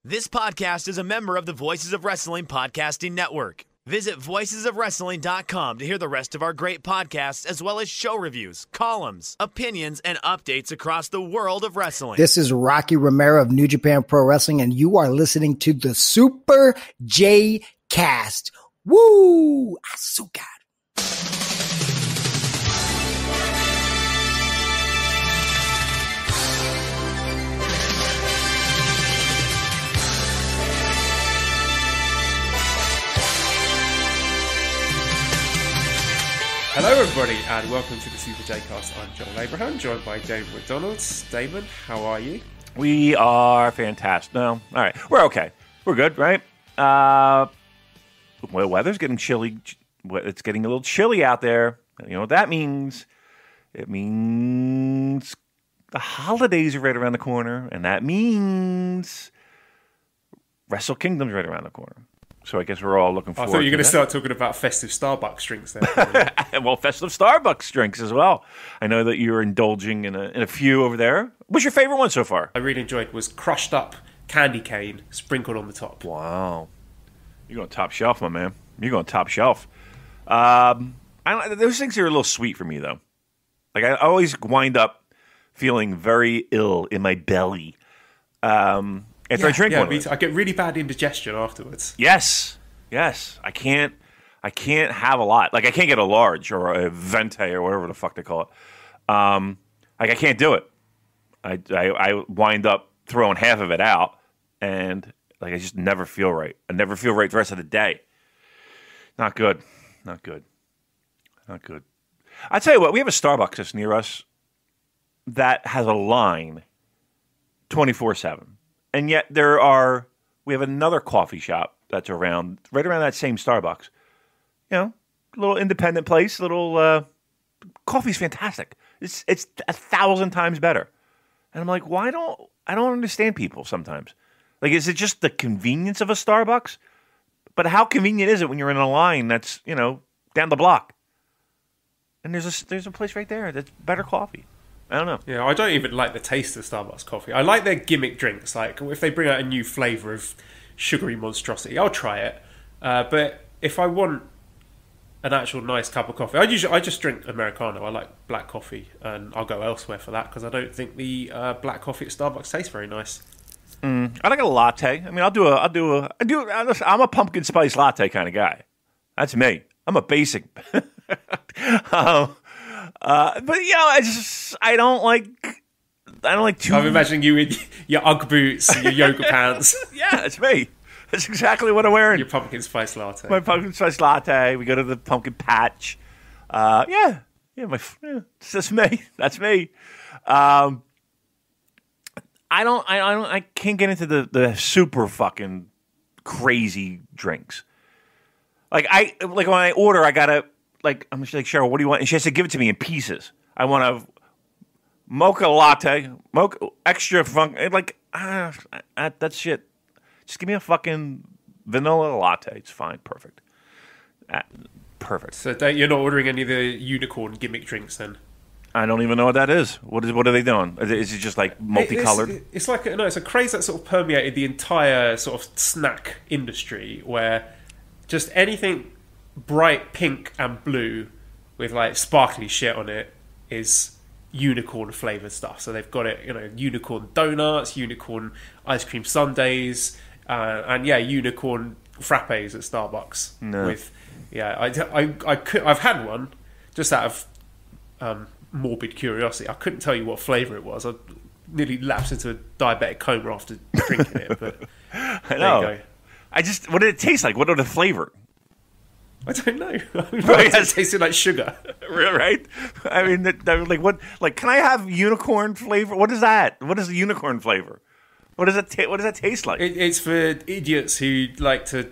This podcast is a member of the Voices of Wrestling Podcasting Network. Visit voicesofwrestling.com to hear the rest of our great podcasts, as well as show reviews, columns, opinions, and updates across the world of wrestling. This is Rocky Romero of New Japan Pro Wrestling, and you are listening to the Super J Cast. Woo! Asuka. Hello everybody and welcome to the Super J-Cast. I'm Joel Abraham, joined by David McDonald. David, how are you? We are fantastic. No, all right. We're okay. We're good, right? Well, weather's getting chilly. It's getting a little chilly out there. You know what that means? It means the holidays are right around the corner, and that means Wrestle Kingdom's right around the corner. So I guess we're all looking forward to I thought you were going to that. start talking about festive Starbucks drinks there. Well, festive Starbucks drinks as well. I know that you're indulging in a few over there. What's your favorite one so far? I really enjoyed was crushed up candy cane sprinkled on the top. Wow. You're going top shelf, my man. You're going top shelf. Those things are a little sweet for me, though. Like, I always wind up feeling very ill in my belly after I drink one of those. I get really bad indigestion afterwards. Yes. I can't have a lot. Like, I can't get a large or a venti or whatever the fuck they call it. I can't do it. I wind up throwing half of it out, and like I just never feel right. I never feel right the rest of the day. Not good. I tell you what, we have a Starbucks that's near us that has a line 24/7. And yet we have another coffee shop that's right around that same Starbucks. You know, a little independent place, coffee's fantastic. It's 1,000 times better. And I'm like, I don't understand people sometimes. Like, is it just the convenience of a Starbucks? But how convenient is it when you're in a line that's, down the block? And there's a place right there that's better coffee. I don't know. Yeah, I don't even like the taste of Starbucks coffee. I like their gimmick drinks. Like, if they bring out a new flavour of sugary monstrosity, I'll try it. But if I want an actual nice cup of coffee, I just drink Americano. I like black coffee, and I'll go elsewhere for that because I don't think the black coffee at Starbucks tastes very nice. I like a latte. I mean, I'm a pumpkin spice latte kind of guy. That's me. I'm a basic. But I don't like too. I'm imagining you in your UGG boots and your yoga pants. Yeah, it's me. That's exactly what I'm wearing. Your pumpkin spice latte. My pumpkin spice latte. We go to the pumpkin patch. That's me. That's me. I can't get into the super fucking crazy drinks. Like when I order, I gotta. Like, I'm just like, Cheryl, what do you want? And she has to give it to me in pieces. I want a mocha latte, extra funk. Like, that's shit. Just give me a fucking vanilla latte. It's fine. Perfect. Perfect. So you're not ordering any of the unicorn gimmick drinks then? I don't even know what that is. What are they doing? Is it just like multicolored? It's a craze that sort of permeated the entire sort of snack industry where just anything bright pink and blue with like sparkly shit on it is unicorn flavored stuff. So they've got it, unicorn donuts, unicorn ice cream sundaes, and unicorn frappes at Starbucks. No. I've had one just out of morbid curiosity. I couldn't tell you what flavour it was. I nearly lapsed into a diabetic coma after drinking it. But I know. There you go. What did it taste like? What are the flavour? I don't know. It tasted like sugar. Right? I mean, like what? Like, can I have unicorn flavor? What is that? What is the unicorn flavor? What does it? What does that taste like? It's for idiots who like to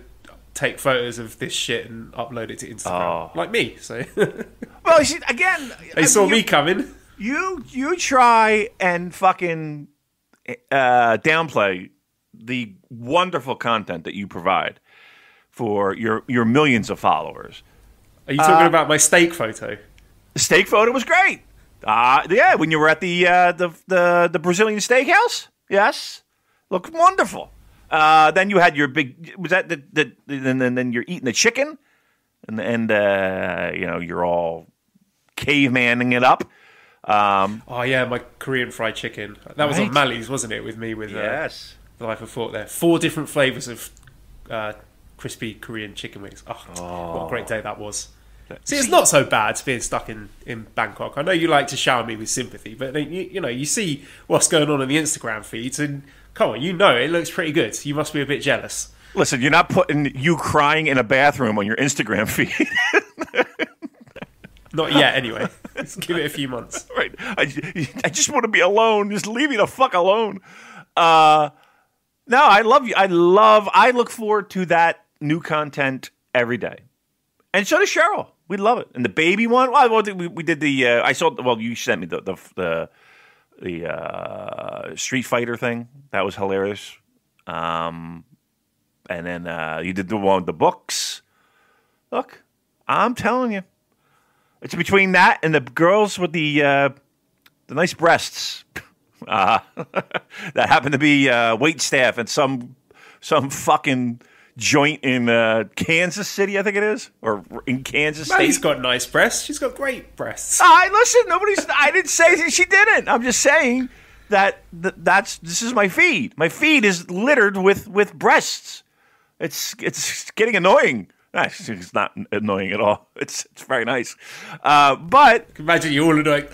take photos of this shit and upload it to Instagram, like me. So, well, you see, again, they saw me coming. You try and fucking downplay the wonderful content that you provide for your millions of followers. Are you talking about my steak photo? The steak photo was great. Yeah, when you were at the Brazilian steakhouse. Yes, looked wonderful. Then you had your big. Was that then you're eating the chicken, and you're all cavemaning it up. Oh yeah, my Korean fried chicken. That was on Mally's, wasn't it? With me, with yes, the Life of Thought. There, 4 different flavors of crispy Korean chicken wings. Oh, what a great day that was. See, it's not so bad being stuck in Bangkok. I know you like to shower me with sympathy, but you see what's going on in the Instagram feeds, and come on, it looks pretty good. You must be a bit jealous. Listen, you're not putting you crying in a bathroom on your Instagram feed. Not yet, anyway. Let's give it a few months. Right. I just want to be alone. Just leave me the fuck alone. No, I love you. I look forward to that new content every day. And so does Cheryl. We love it. And the baby one, well, we did the, I saw, well, you sent me the Street Fighter thing. That was hilarious. And then you did the one with the books. Look, I'm telling you. It's between that and the girls with the nice breasts that happen to be wait staff at some fucking joint in Kansas City, I think it is, or in Kansas State. She's got nice breasts. She's got great breasts. Listen, I didn't say that she didn't. I'm just saying that this is my feed. My feed is littered with breasts. It's getting annoying. It's not annoying at all. It's very nice. But imagine you all are like,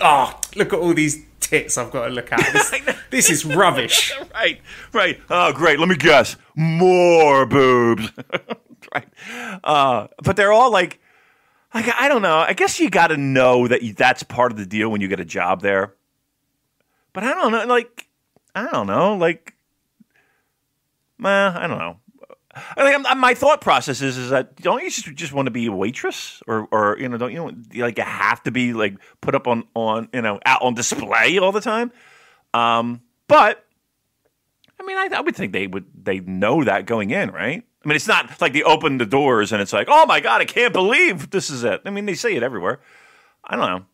look at all these tits I've got to look at. This is rubbish. Right. Oh, great. Let me guess. More boobs. Right. But they're all like, I don't know. I guess you got to know that that's part of the deal when you get a job there. But I don't know. I don't know. I don't know. My thought process is that don't you just want to be a waitress or don't you have to be put up on out on display all the time? But I mean, I would think they know that going in, right? I mean, it's not like they open the doors and it's like, oh my God, I can't believe this is it. I mean, they say it everywhere. I don't know.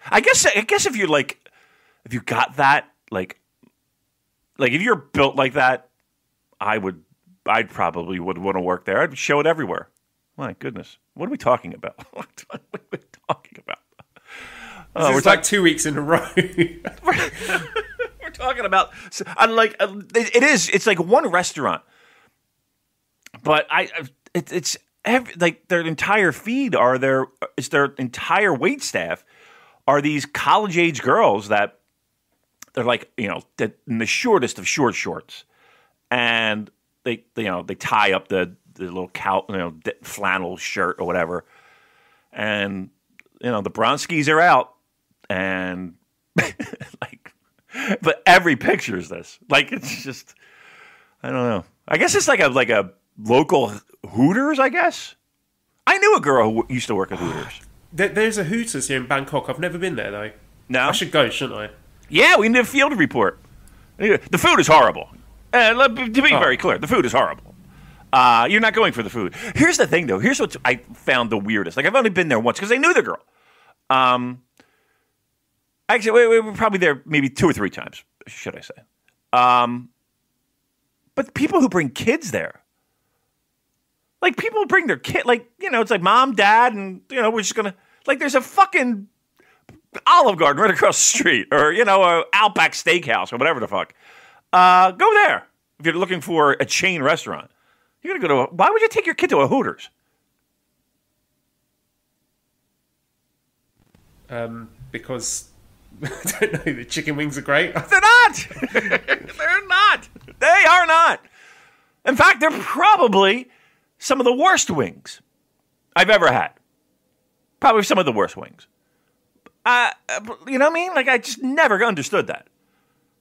I guess if you if you got that if you're built like that, I probably would want to work there. I'd show it everywhere. My goodness. What are we talking about? What are we talking about? We're 2 weeks in a row. We're talking about... It's like one restaurant. But it's their entire feed their entire wait staff are these college-age girls that they're in the shortest of short shorts. And... They tie up the little flannel shirt or whatever, and the Bronskis are out, and but every picture is this. It's just I don't know. I guess it's like a local Hooters. I guess I knew a girl who used to work at Hooters. There's a Hooters here in Bangkok. I've never been there though. No, I should go, shouldn't I? Yeah, we need a field report. The food is horrible. To be very clear, the food is horrible. You're not going for the food. Here's the thing, though. Here's what I found the weirdest. I've only been there once because I knew the girl. Actually, we were probably there maybe 2 or 3 times, should I say. But people who bring kids there. People bring their kid. It's like mom, dad, and, we're just going to... there's a fucking Olive Garden right across the street. Or, a Outback Steakhouse or whatever the fuck. Go there if you're looking for a chain restaurant. You're gonna go to. Why would you take your kid to a Hooters? Because I don't know. The chicken wings are great. They're not. They're not. They are not. In fact, they're probably some of the worst wings I've ever had. Probably some of the worst wings. You know what I mean? I just never understood that.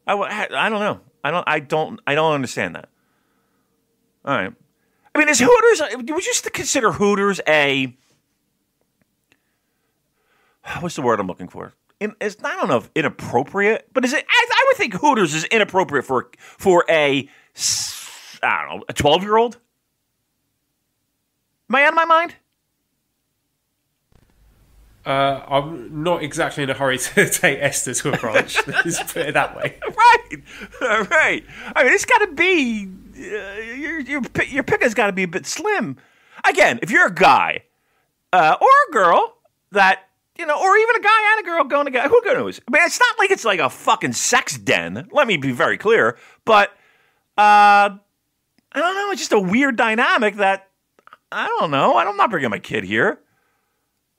I don't know. I don't understand that. All right. I mean, is Hooters? Would you just consider Hooters a? What's the word I'm looking for? I don't know if inappropriate, but is it? I would think Hooters is inappropriate for a, I don't know, a 12-year-old. Am I out of my mind? I'm not exactly in a hurry to take Esther to a brunch. Let's put it that way. Right. I mean, it's got to be your pick has got to be a bit slim. Again, if you're a guy or a girl that, you know, or even a guy and a girl going together, who knows? I mean, it's not like it's like a fucking sex den. Let me be very clear. But I don't know. It's just a weird dynamic that I don't know. I'm not bringing my kid here.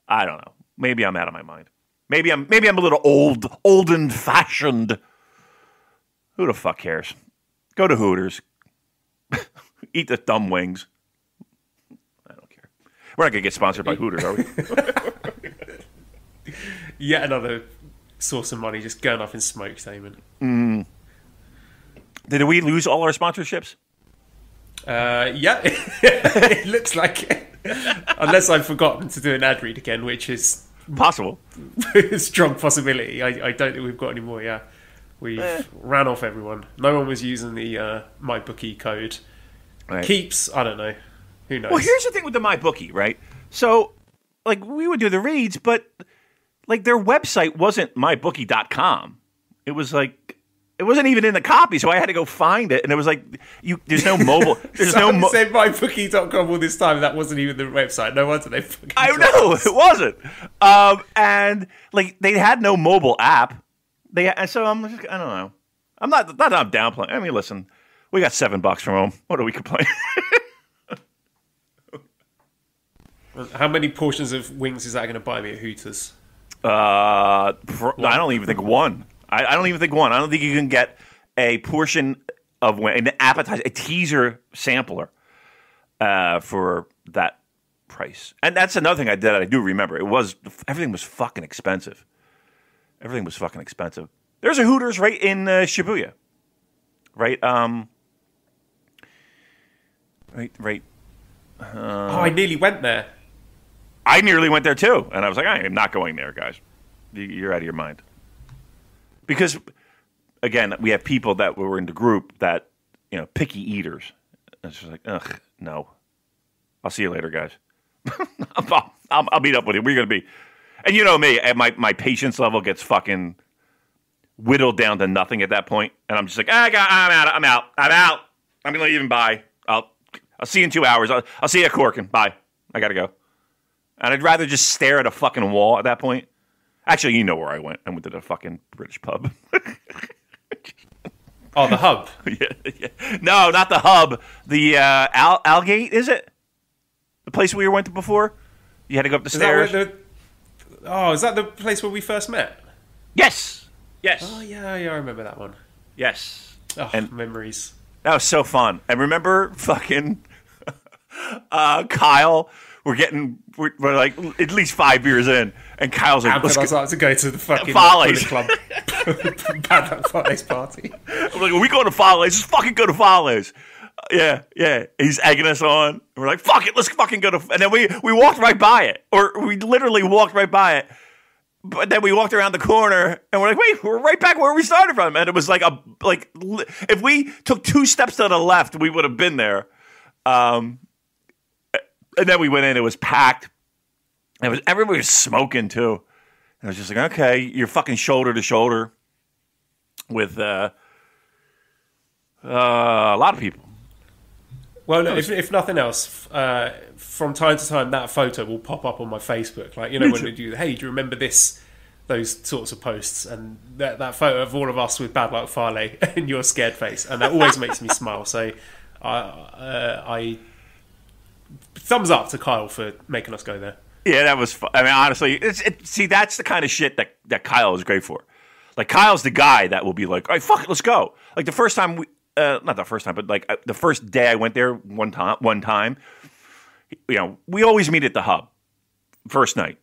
I don't know. Maybe I'm out of my mind. Maybe I'm a little olden fashioned. Who the fuck cares? Go to Hooters. Eat the dumb wings. I don't care. We're not gonna get sponsored by Hooters, are we? Yet another source of money just going up in smoke, Damon. Did we lose all our sponsorships? Yeah, it looks like it. Unless I've forgotten to do an ad read again, which is Possible. a strong possibility. I don't think we've got any more. Yeah, we've ran off everyone. No one was using the MyBookie code. Right. Keeps, I don't know. Who knows? Well, here's the thing with the MyBookie, right? So, like, we would do the reads, but like their website wasn't mybookie.com. It was like it wasn't even in the copy, so I had to go find it, and it was like there's no mobile. There's Someone said mybookie.com all this time. That wasn't even the website. No wonder they fucking. I know it wasn't. And like they had no mobile app. So I'm just, I don't know. I'm not downplaying. I mean, listen, we got $7 from home. What are we complaining? How many portions of wings is that going to buy me at Hooters? I don't even think one. I don't even think one. I don't think you can get a portion of an appetizer, a teaser sampler for that price. And that's another thing I did. I do remember. Everything was fucking expensive. Everything was fucking expensive. There's a Hooters right in Shibuya. Right. Right. I nearly went there. I nearly went there too, and I was like, I am not going there, guys. You're out of your mind. Because, again, we have people that were in the group that, you know, picky eaters. And it's just like, ugh, no. I'll see you later, guys. I'll meet up with you. Where are you going to be? And you know me, my patience level gets fucking whittled down to nothing at that point. And I'm just like, I'm out. I'm going to leave and bye. I'll see you in 2 hours. I'll see you at Corkin. Bye. I got to go. And I'd rather just stare at a fucking wall at that point. Actually, you know where I went. I went to the fucking British pub. Oh, the Hub. Yeah. No, not the Hub. The Algate, is it? The place we went to before? You had to go up the stairs? Is that the place where we first met? Yes. Oh, yeah, I remember that one. Yes. Oh, and memories. That was so fun. And remember fucking Kyle... We're like at least 5 beers in, and Kyle's like, "Let's go to go to the fucking Follies club, Follies party." I'm like, "Are we going to Follies? Let's fucking go to Follies." Yeah. He's egging us on. We're like, "Fuck it, let's fucking go to." And then we walked right by it, or we literally walked right by it. But then we walked around the corner, and we're like, "Wait, we're right back where we started from." And it was like if we took 2 steps to the left, we would have been there. And then we went in. It was packed. Everybody was smoking too. And I was just like, okay, you're fucking shoulder to shoulder with a lot of people. Well, if nothing else, from time to time, that photo will pop up on my Facebook. Like, you know, when they do, hey, do you remember this? Those sorts of posts, and that photo of all of us with Bad Luck Fale and your scared face, and that always makes me smile. So, I thumbs up to Kyle for making us go there. Yeah, that was fun. I mean, honestly, see, that's the kind of shit that Kyle is great for. Like, Kyle's the guy that will be like, all right, fuck it, let's go. Like, the first time, not the first time, but like the first day I went there one time, you know, we always meet at the Hub. First night.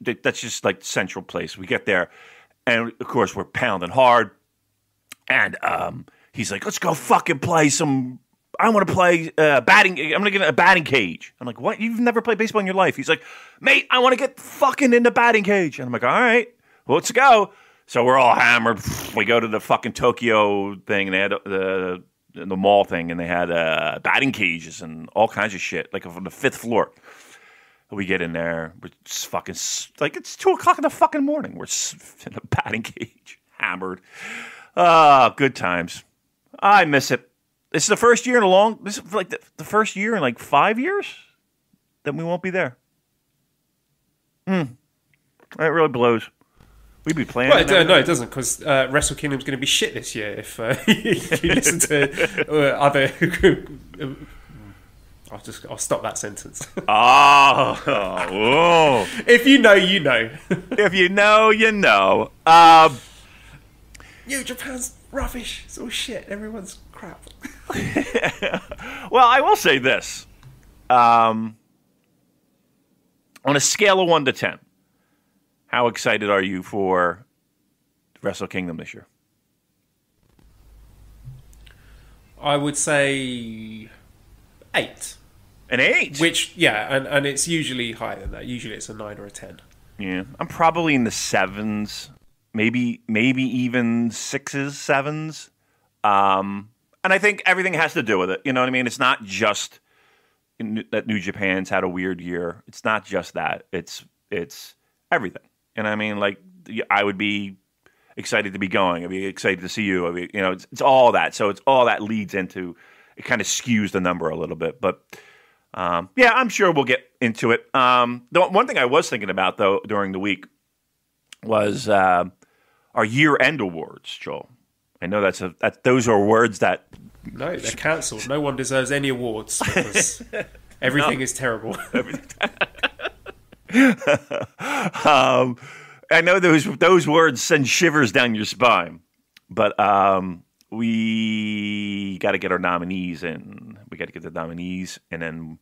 That's just like the central place. We get there, and of course, we're pounding hard. And he's like, let's go fucking play some... I want to play batting. I'm going to get a batting cage. I'm like, what? You've never played baseball in your life? He's like, mate, I want to get fucking in the batting cage. And I'm like, all right, well, let's go. So we're all hammered. We go to the fucking Tokyo thing, and they had the mall thing, and they had batting cages and all kinds of shit, like from the 5th floor. We get in there. We're just fucking, like, it's 2 o'clock in the fucking morning. We're in a batting cage, hammered. Good times. I miss it. This is the first year in a long. This is like the first year in like 5 years that we won't be there. That really blows. We'd be playing. Well, no, it doesn't, because Wrestle Kingdom's going to be shit this year. If you listen to other, I'll stop that sentence. Whoa. If you know, you know. If you know, you know. New Japan's rubbish. It's all shit. Everyone's crap. Well, I will say this. On a scale of 1 to 10, how excited are you for Wrestle Kingdom this year? I would say 8. An 8? Which, yeah, and it's usually higher than that. Usually it's a 9 or a 10. Yeah, I'm probably in the 7s, maybe even 6s, 7s. And I think everything has to do with it. You know what I mean? It's not just that New Japan's had a weird year. It's not just that. It's everything. And I mean, like, I would be excited to be going. I'd be excited to see you. It's all that. So it's all that leads into, it kind of skews the number a little bit. But yeah, I'm sure we'll get into it. The one thing I was thinking about, though, during the week was our year-end awards, Joel. I know those are words that... No, they're cancelled. No one deserves any awards because everything is terrible. I know those words send shivers down your spine, but we got to get our nominees in. We got to get the nominees, and then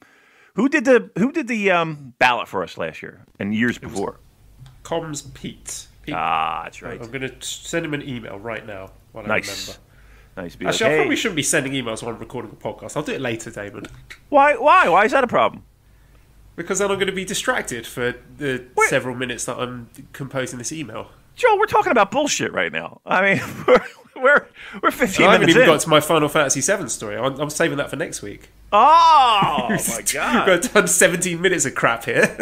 who did the ballot for us last year and years before? Comms Pete. That's right. I'm going to send him an email right now while I remember. Nice. Actually, I probably shouldn't be sending emails while I'm recording a podcast. I'll do it later, Damon. Why? Why is that a problem? Because then I'm going to be distracted for the several minutes that I'm composing this email. Joe, we're talking about bullshit right now. I mean, we're 15 minutes in. I haven't even got to my Final Fantasy VII story. I'm saving that for next week. Oh, my God. We've done 17 minutes of crap here.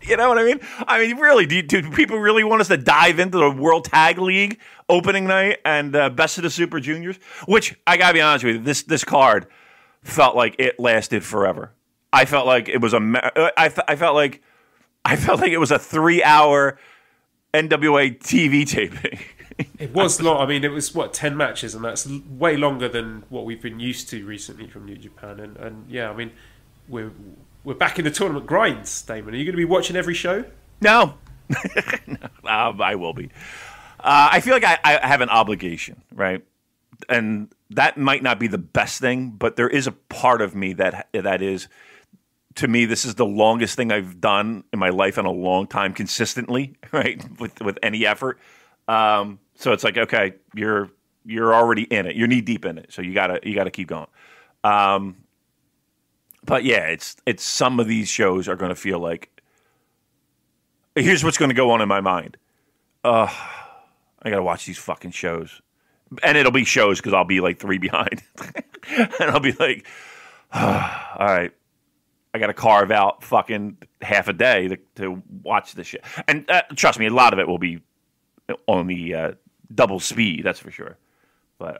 You know what I mean? I mean, really, do people really want us to dive into the World Tag League opening night and Best of the Super Juniors? Which, I gotta be honest with you, this card felt like it lasted forever. I felt like it was I felt like it was a 3-hour NWA TV taping. It was long. I mean, it was 10 matches, and that's way longer than what we've been used to recently from New Japan. And yeah, I mean, we're back in the tournament grinds, Damon. Are you going to be watching every show? No. I will be. I feel like I have an obligation, right? And that might not be the best thing, but there is a part of me that is, to me, this is the longest thing I've done in my life in a long time consistently, right? With any effort. So it's like, okay, you're already in it. You're knee deep in it. So you gotta keep going. But yeah, it's some of these shows are going to feel like, here's what's going to go on in my mind. I got to watch these fucking shows. And it'll be shows because I'll be like 3 behind. And I'll be like, all right, I got to carve out fucking half a day to watch this shit. And trust me, a lot of it will be on the double speed, that's for sure. But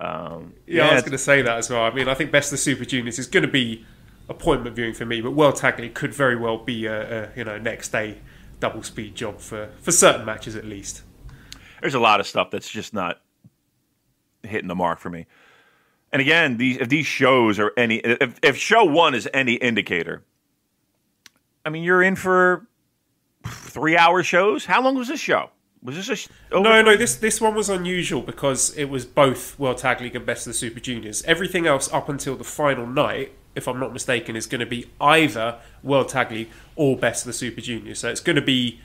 yeah, I was going to say that as well. I mean, I think Best of the Super Juniors is going to be appointment viewing for me, but World Tag League could very well be a next day double speed job for certain matches at least. There's a lot of stuff that's just not hitting the mark for me. And again, if these shows are if show 1 is any indicator, I mean, you're in for 3-hour shows. How long was this show? Was this No. This one was unusual because it was both World Tag League and Best of the Super Juniors. Everything else up until the final night, if I'm not mistaken, is going to be either World Tag League or Best of the Super Juniors. So it's going to be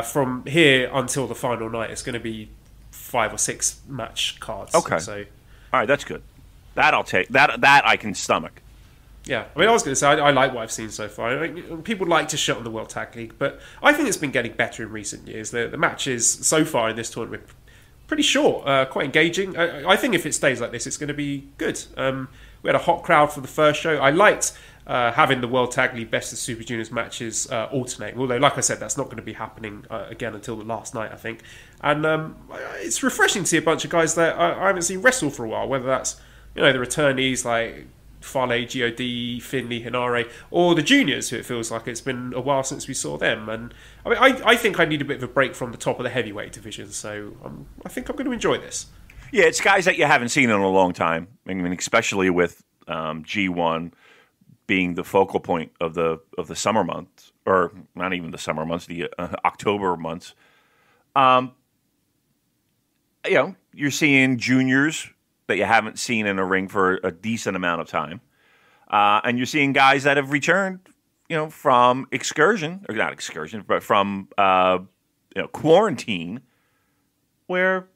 from here until the final night. It's going to be 5 or 6 match cards. Okay. So, all right, that's good. That I'll take. That I can stomach. Yeah, I mean, I was going to say, I like what I've seen so far. I mean, people like to shit on the World Tag League, but I think it's been getting better in recent years. The matches so far in this tournament pretty short, quite engaging. I think if it stays like this, it's going to be good. We had a hot crowd for the first show. I liked having the World Tag League Best of Super Juniors matches alternate. Although, like I said, that's not going to be happening again until the last night, I think. And it's refreshing to see a bunch of guys that I haven't seen wrestle for a while, whether that's the returnees like Fale, God, Finley, Hinare, or the juniors, who it feels like it's been a while since we saw them. And I mean, I think I need a bit of a break from the top of the heavyweight division, so I think I'm going to enjoy this. Yeah, it's guys that you haven't seen in a long time. I mean, especially with G1 being the focal point of the summer months, or not even the summer months, the October months. You're seeing juniors that you haven't seen in a ring for a decent amount of time. And you're seeing guys that have returned, from excursion, or not excursion, but from, quarantine, where,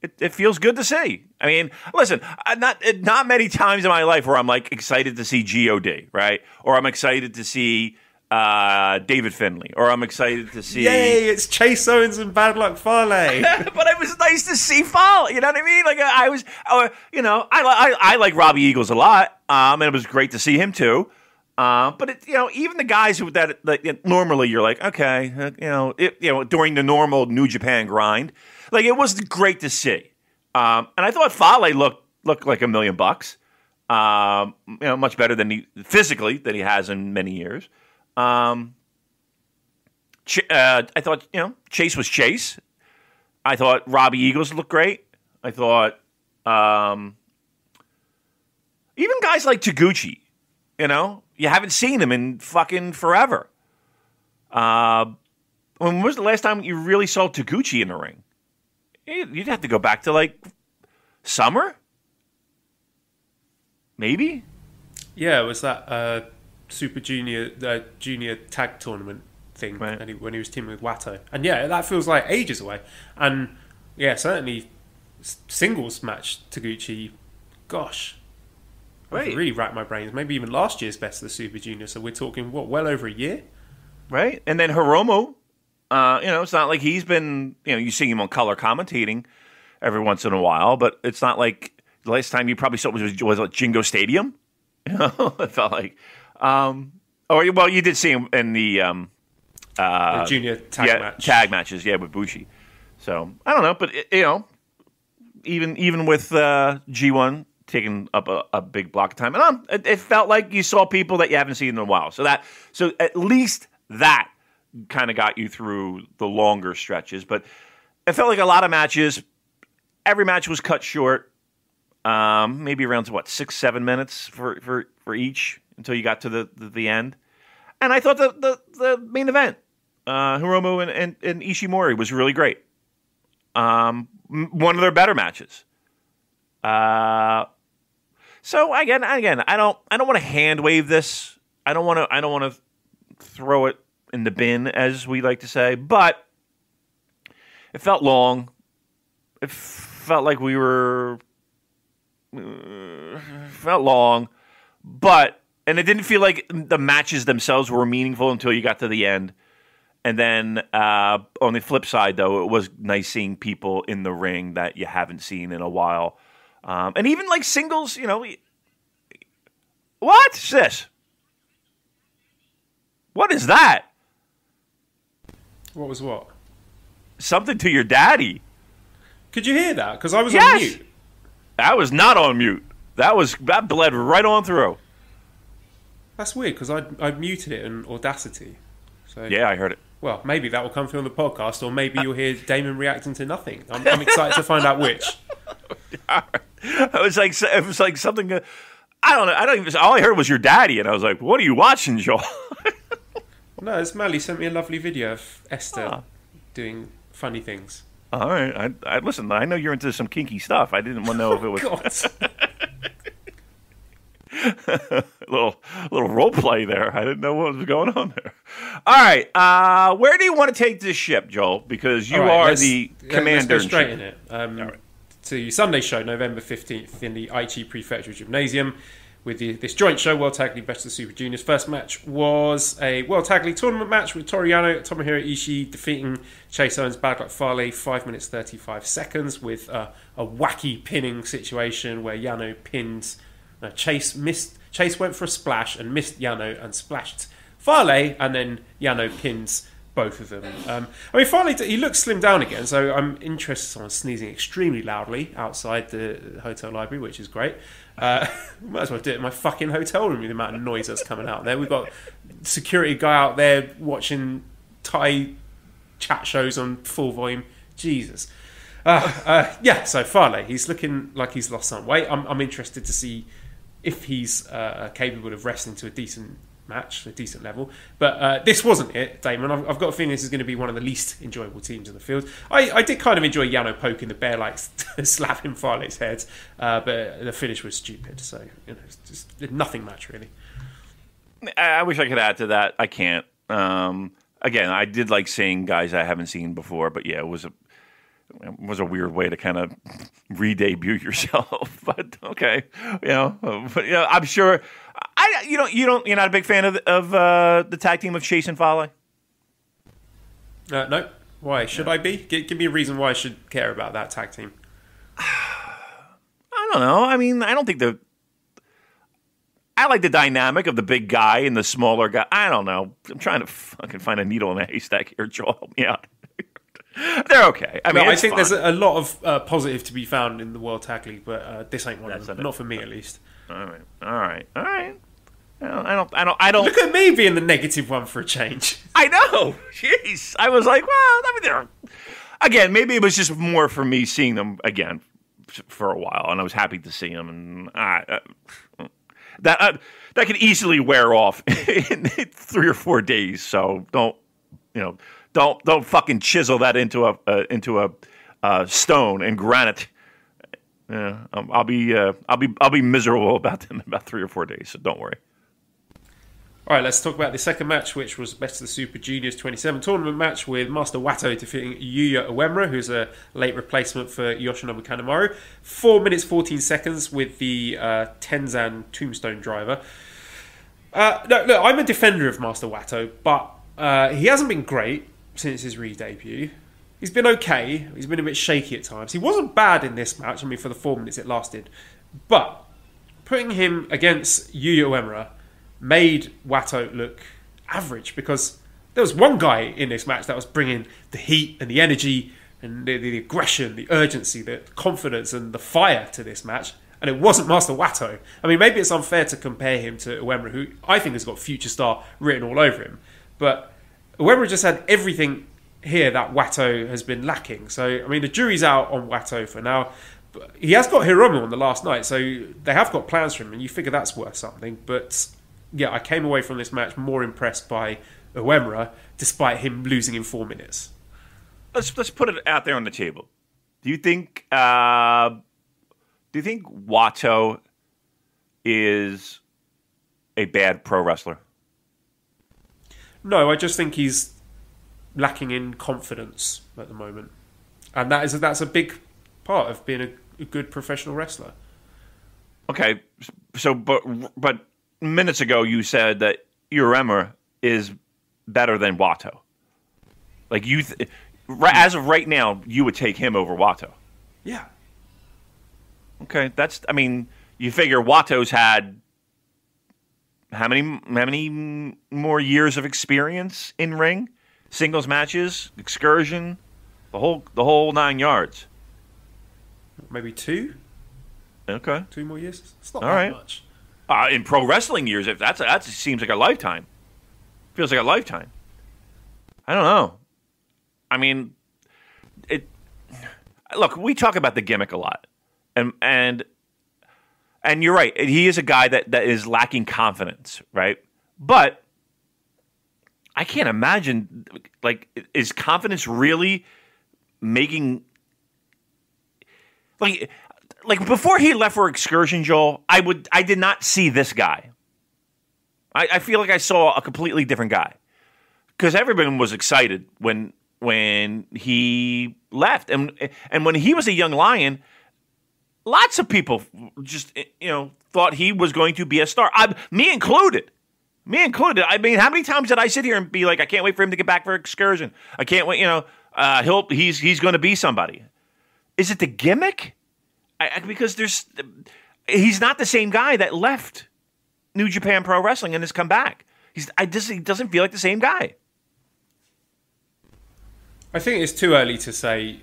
it feels good to see. I mean, listen, not many times in my life where I'm, like, excited to see G.O.D., right? Or I'm excited to see David Finlay, or I'm excited to see... Yay, it's Chase Owens and Bad Luck Fale. But it was nice to see Fale, you know what I mean? Like, I like Robbie Eagles a lot, and it was great to see him too. But even the guys who normally you're like, okay, during the normal New Japan grind, like, it was great to see. And I thought Fale looked like $1 million, much better than physically than he has in many years. I thought, Chase was Chase. I thought Robbie Eagles looked great. I thought even guys like Taguchi, you haven't seen him in fucking forever. When was the last time you really saw Taguchi in the ring? You'd have to go back to, like, summer? Maybe? Yeah, it was that... Super Junior junior tag tournament thing, right. When he was teaming with Watto, and that feels like ages away. And certainly singles match Taguchi. Gosh, right. I really racked my brains. Maybe even last year's best of the Super Junior. So we're talking well over a year, right? And then Hiromu, it's not like he's been you see him on color commentating every once in a while, but it's not like the last time you probably saw was at Jingo Stadium. It felt like. You did see him in the junior tag matches, with Bushi. So I don't know, but even with G1 taking up a big block of time, and it felt like you saw people that you haven't seen in a while. So at least that kind of got you through the longer stretches. But it felt like a lot of matches. Every match was cut short, maybe around 6-7 minutes for each. Until you got to the end. And I thought the main event, Hiromu and Ishimori, was really great. One of their better matches. So again, I don't want to hand wave this. I don't want to throw it in the bin, as we like to say. But it felt long. It felt like we were felt long, but. And it didn't feel like the matches themselves were meaningful until you got to the end. And then on the flip side, though, it was nice seeing people in the ring that you haven't seen in a while. And even like singles, What's this? What is that? What was what? Something to your daddy. Could you hear that? Because I was on mute. I was not on mute. That bled right on through. That's weird, because I muted it in Audacity. So, yeah, I heard it. Well, maybe that will come through on the podcast, or maybe you'll hear Damon reacting to nothing. I'm excited to find out which. It was like something. I don't know. I don't even. All I heard was your daddy, and I was like, "What are you watching, Joel?" No, it's Mally sent me a lovely video of Esther doing funny things. All right, I listen. I know you're into some kinky stuff. I didn't want to know if it was. little role play there. I didn't know what was going on there. All right, where do you want to take this ship, Joel? Because you are the commander. Let's go straight in it. To Sunday show, November 15th, in the Aichi Prefectural Gymnasium, with this joint show, World Tag League Best of the Super Juniors. First match was a World Tag League tournament match with Toru Yano, Tomohiro Ishii defeating Chase Owens, Bad Luck Fale, 5 minutes 35 seconds, with a wacky pinning situation where Yano pins. Chase went for a splash and missed Yano and splashed Fale, and then Yano pins both of them. I mean, finally, he looks slimmed down again, so I'm interested in someone sneezing extremely loudly outside the hotel library, which is great. Might as well do it in my fucking hotel room with the amount of noise that's coming out there. We've got security guy out there watching Thai chat shows on full volume. Jesus. So Farley, he's looking like he's lost some weight. I'm interested to see if he's capable of wrestling to a decent match, a decent level. But this wasn't it, Damon. I've got a feeling this is going to be one of the least enjoyable teams in the field. I did kind of enjoy Yano poking the bear, like slapping Farley's head, but the finish was stupid. So, it's just nothing match, really. I wish I could add to that. I can't. Again, I did like seeing guys I haven't seen before, but yeah, it was a weird way to kind of re-debut yourself. But okay, I'm sure. You're not a big fan of the tag team of Chase and Fale? No. Why should I be? Give me a reason why I should care about that tag team. I don't know. I mean, I don't think I like the dynamic of the big guy and the smaller guy. I don't know. I'm trying to fucking find a needle in a haystack here, Joel. Help me out. They're okay. I mean, I think there's a lot of positive to be found in the World Tag League, but this ain't one of them. Not for me, at least. All right. I don't. Look at me being the negative one for a change. I know. Jeez. I was like, well, I mean, again, maybe it was just more for me seeing them again for a while, and I was happy to see them, and that could easily wear off in 3 or 4 days. So don't fucking chisel that into a stone and granite. Yeah, I'll be miserable about them in about 3 or 4 days. So don't worry. All right, let's talk about the second match, which was Best of the Super Juniors 27 tournament match with Master Wato defeating Yuya Uemura, who's a late replacement for Yoshinobu Kanemaru. 4 minutes 14 seconds with the Tenzan Tombstone Driver. Look, I'm a defender of Master Wato, but he hasn't been great since his re-debut. He's been okay. He's been a bit shaky at times. He wasn't bad in this match, for the 4 minutes it lasted. But putting him against Yuya Uemura made Wato look average, because there was one guy in this match that was bringing the heat and the energy and the aggression, the urgency, the confidence and the fire to this match, and it wasn't Master Wato. Maybe it's unfair to compare him to Uemura, who I think has got future star written all over him, but Uemura just had everything here that Wato has been lacking. So, the jury's out on Wato for now. But he has got Hiromu on the last night, so they have got plans for him, and you figure that's worth something. But yeah, I came away from this match more impressed by Uemura, despite him losing in 4 minutes. Let's put it out there on the table. Do you think Wato is a bad pro wrestler? No, I just think he's lacking in confidence at the moment, and that's a big part of being a good professional wrestler. Okay, so but minutes ago you said that Uemura is better than Wato. Like as of right now, you would take him over Wato. Yeah. Okay, you figure Wato's had how many more years of experience in ring, singles matches, excursion, the whole 9 yards. Maybe 2. Okay, 2 more years. It's not all that right. much. In pro wrestling years, if that seems like a lifetime. Feels like a lifetime. I don't know. Look, we talk about the gimmick a lot, and you're right. He is a guy that is lacking confidence, right? But I can't imagine, is confidence really making like before he left for Excursion, Joel? I did not see this guy. I feel like I saw a completely different guy, because everyone was excited when he left, and when he was a young lion, lots of people just thought he was going to be a star. Me included. How many times did I sit here and be like, I can't wait for him to get back for Excursion. I can't wait. He's going to be somebody. Is it the gimmick? Because he's not the same guy that left New Japan Pro Wrestling and has come back. He doesn't feel like the same guy. I think it's too early to say.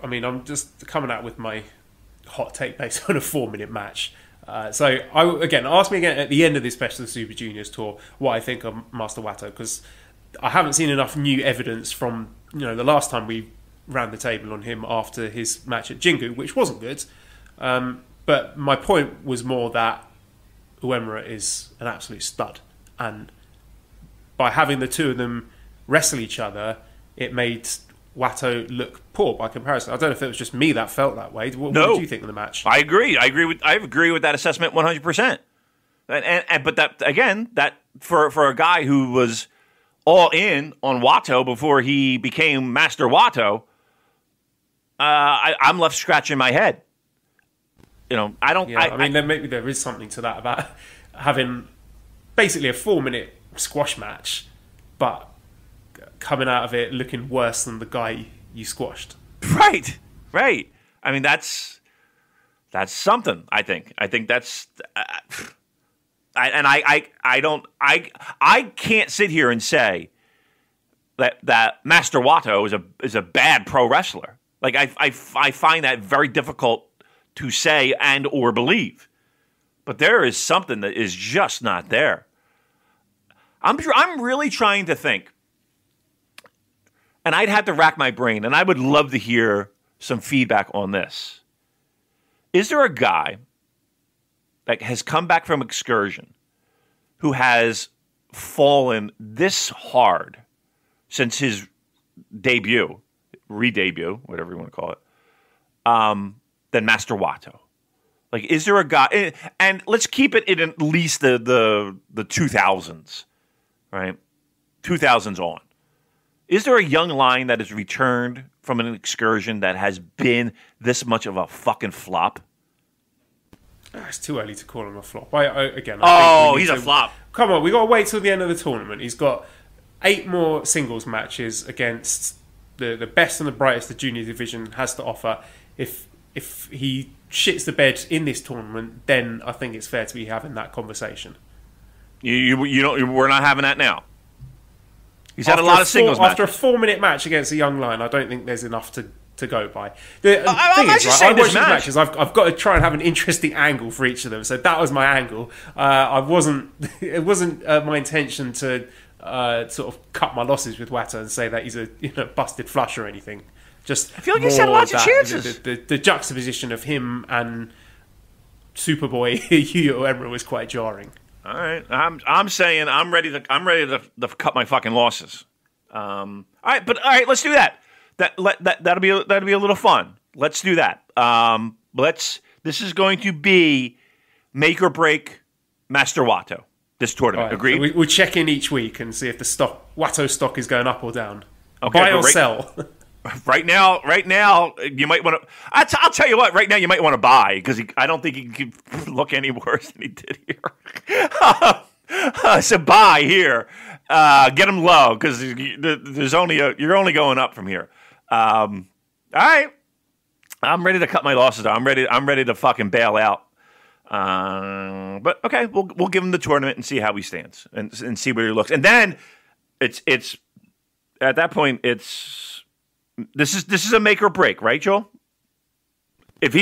I mean, I'm just coming out with my hot take based on a 4-minute match. So, ask me again at the end of this Best of the Super Juniors tour what I think of Master Wato, because I haven't seen enough new evidence from the last time we ran the table on him after his match at Jingu, which wasn't good. But my point was more that Uemura is an absolute stud, and by having the two of them wrestle each other, it made Wato look poor by comparison. I don't know if it was just me that felt that way. What did you think of the match? I agree. I agree with that assessment 100%. But that for a guy who was all in on Wato before he became Master Wato, I'm left scratching my head. I don't. Yeah, I mean, maybe there is something to that about having basically a 4-minute squash match, but coming out of it looking worse than the guy you squashed. Right. I mean, that's something. I think that's. I can't sit here and say that Master Wato is a bad pro wrestler. Like I find that very difficult to say and or believe. But there is something that is just not there. I'm really trying to think. And I'd have to rack my brain, and I would love to hear some feedback on this. Is there a guy that has come back from excursion who has fallen this hard since his debut, re-debut, whatever you want to call it, than Master Wato? Like, is there a guy, and let's keep it in at least the 2000s, right? 2000s on. Is there a young line that has returned from an excursion that has been this much of a fucking flop? It's too early to call him a flop. I think he's a flop. Come on, we got to wait till the end of the tournament. He's got 8 more singles matches against the best and the brightest the junior division has to offer. If he shits the bed in this tournament, then I think it's fair to be having that conversation. You don't. We're not having that now. He's had a lot of singles matches. After a 4-minute match against a young line, I don't think there's enough to go by. I watch these matches. I've got to try and have an interesting angle for each of them. So that was my angle. It wasn't my intention to sort of cut my losses with Wato and say that he's a busted flush or anything. Just I feel like he's had lots of chances. The juxtaposition of him and Superboy Yuya Uemura was quite jarring. All right, I'm saying I'm ready to cut my fucking losses. All right, let's do that. That'll be a little fun. Let's do that. This is going to be make or break Master Wato this tournament. Right, Agreed? so we'll check in each week and see if the Wato stock is going up or down. Okay, buy or sell. Right now, you might want to. I'll tell you what. Right now, you might want to buy because I don't think he can look any worse than he did here. So buy here. Get him low because you're only going up from here. All right, I'm ready to cut my losses. I'm ready to fucking bail out. But okay, we'll give him the tournament and see how he stands and see where he looks. And then it's at that point This is a make or break, right, Joel? If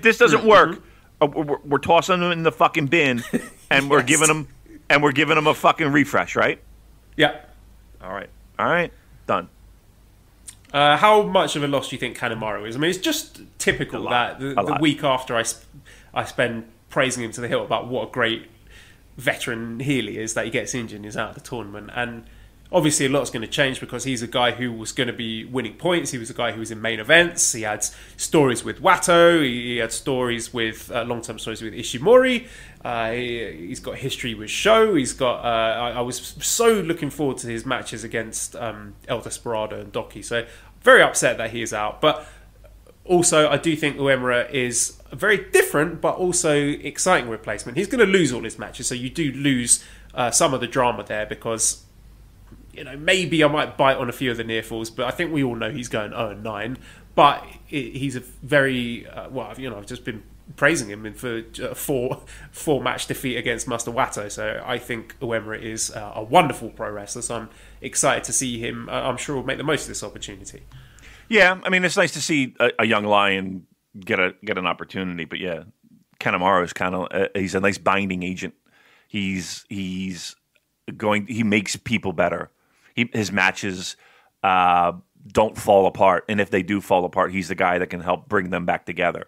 this doesn't work, we're tossing him in the fucking bin, and we're giving him a fucking refresh, right? Yeah. All right, done. How much of a loss do you think Kanemaru is? I mean, it's just typical that the week after I spend praising him to the hilt about what a great veteran heel he is, that he gets injured and is out of the tournament. And obviously a lot's going to change because he's a guy who was going to be winning points. He was a guy who was in main events. He had stories with Wato. He had stories with long-term stories with Ishimori. He's got history with Sho. He's got. I was so looking forward to his matches against El Desperado and Doki. So very upset that he is out. But also, I do think Uemura is a very different but also exciting replacement. He's going to lose all his matches, so you do lose some of the drama there because, maybe I might bite on a few of the near falls, but I think we all know he's going 0-9. But he's a very I've just been praising him for a four match defeat against Master Wato. So I think Uemura is a wonderful pro wrestler. So I'm excited to see him. I'm sure we'll make the most of this opportunity. Yeah, I mean, it's nice to see a young lion get an opportunity. But yeah, Kanemaru is kind of he's a nice binding agent. He makes people better. His matches don't fall apart, and if they do fall apart, he's the guy that can help bring them back together.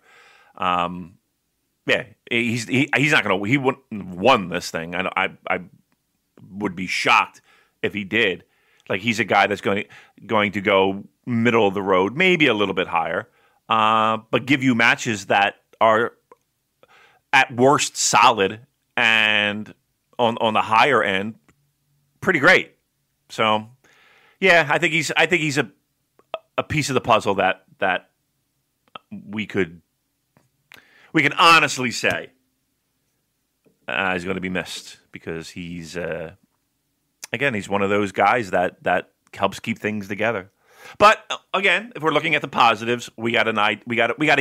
Yeah, he's not gonna. He wouldn't have won this thing. I would be shocked if he did. Like, he's a guy that's going to go middle of the road, maybe a little bit higher, but give you matches that are at worst solid, and on the higher end, pretty great. So, yeah, I think he's a piece of the puzzle that we can honestly say is going to be missed, because he's one of those guys that helps keep things together. But again, if we're looking at the positives, we got a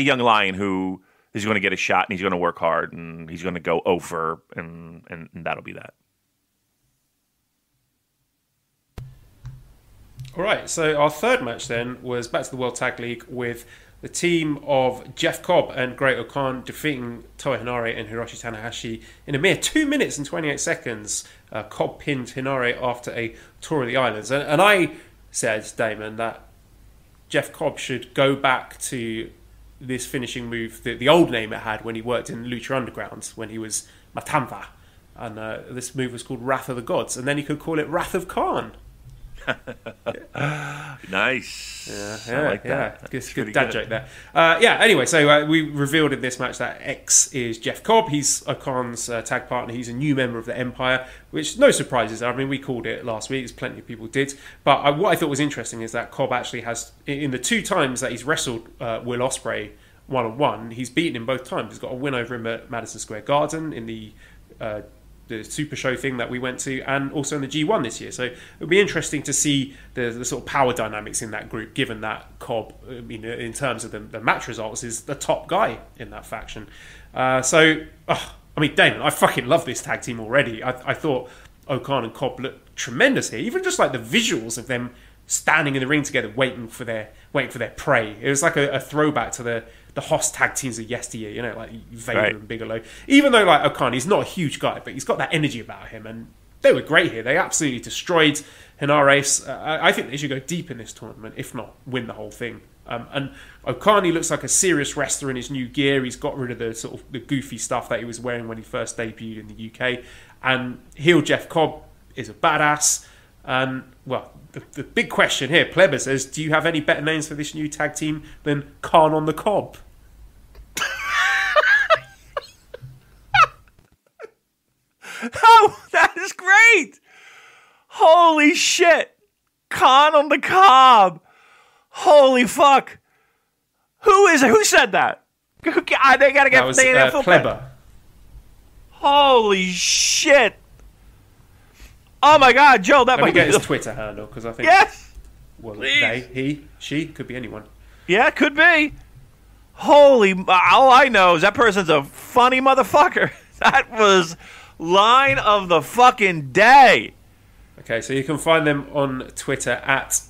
young lion who is going to get a shot, and he's going to work hard, and he's going to go over, and that'll be that. All right, so our third match then was back to the World Tag League with the team of Jeff Cobb and Great-O-Khan defeating Toa Henare and Hiroshi Tanahashi in a mere 2 minutes and 28 seconds. Cobb pinned Henare after a tour of the islands. And I said, Damon, that Jeff Cobb should go back to this finishing move, the old name it had when he worked in Lucha Underground, when he was Matanza. And this move was called Wrath of the Gods. And then he could call it Wrath of Khan. Nice. Yeah, I like that. Good dad joke there. Anyway, so we revealed in this match that X is Jeff Cobb. He's O'Khan's tag partner. He's a new member of the Empire, which no surprises. I mean, we called it last week, as plenty of people did. But what I thought was interesting is that Cobb actually has, in the 2 times that he's wrestled Will Ospreay one-on-one, he's beaten him both times. He's got a win over him at Madison Square Garden in the Super Show thing that we went to, and also in the G1 this year. So it'll be interesting to see the sort of power dynamics in that group, given that Cobb, in terms of the match results, is the top guy in that faction. Damon, I fucking love this tag team already. I thought O'Khan and Cobb looked tremendous here. Even just like the visuals of them standing in the ring together, waiting for their prey. It was like a throwback to the Hoss tag teams of yesteryear, like Vader and Bigelow. Even though like O'Khan, he's not a huge guy, but he's got that energy about him, and they were great here. They absolutely destroyed Henare. I think they should go deep in this tournament, if not win the whole thing. And O'Khan, he looks like a serious wrestler in his new gear. He's got rid of the sort of the goofy stuff that he was wearing when he first debuted in the UK. And heel Jeff Cobb is a badass. And well, the big question here, Plebber says, do you have any better names for this new tag team than Khan on the Cobb? Oh, that is great! Holy shit! Khan on the Cobb! Holy fuck! Who is it? Who said that? They gotta get that was Plebber. Holy shit! Oh my god, Joe, that Let me might get be his Twitter handle, because I think... Yes! Well, please. they, he, she, could be anyone. Yeah, could be. Holy... All I know is that person's a funny motherfucker. That was line of the fucking day. Okay, so you can find them on Twitter at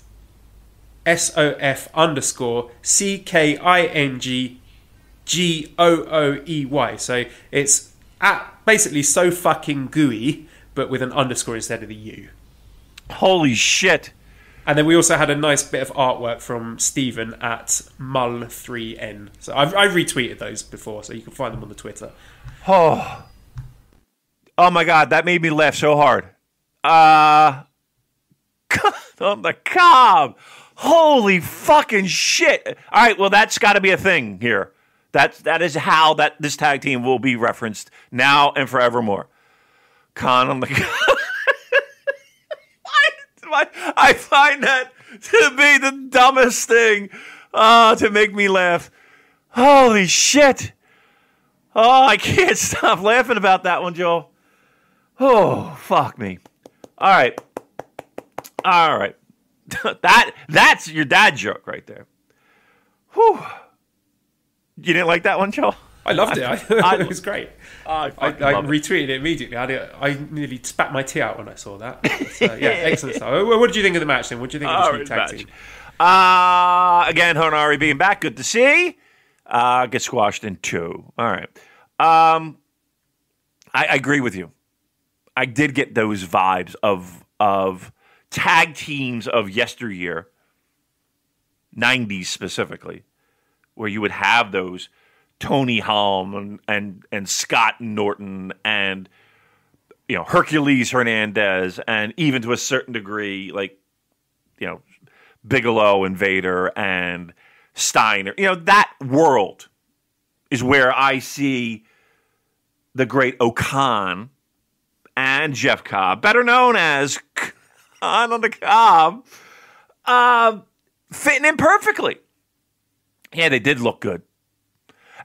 SOF_CKINGGOOEY. So it's at basically so fucking gooey, but with an underscore instead of the U. Holy shit. And then we also had a nice bit of artwork from Stephen at Mull3N. So I've retweeted those before, so you can find them on the Twitter. Oh my god, that made me laugh so hard. On the Cobb. Holy fucking shit. All right, well, that's got to be a thing here. That is how this tag team will be referenced now and forevermore. Khan on the Cobb. I find that to be the dumbest thing to make me laugh. Holy shit. Oh, I can't stop laughing about that one, Joel. Oh, fuck me. All right. That's your dad joke right there. Whew. You didn't like that one, Joel? I loved it. It was great. I retweeted it immediately. I nearly spat my tea out when I saw that. Yeah, excellent stuff. What did you think of the match then? What did you think of this new tag team? Again, Honari being back, good to see. Get squashed in 2. All right. I agree with you. I did get those vibes of tag teams of yesteryear, 90s specifically, where you would have those Tony Halm and Scott Norton and Hercules Hernandez, and even to a certain degree like Bigelow and Vader and Steiner. That world is where I see the great O'Khan and Jeff Cobb, better known as Khan on the Cobb, fitting in perfectly. Yeah, they did look good.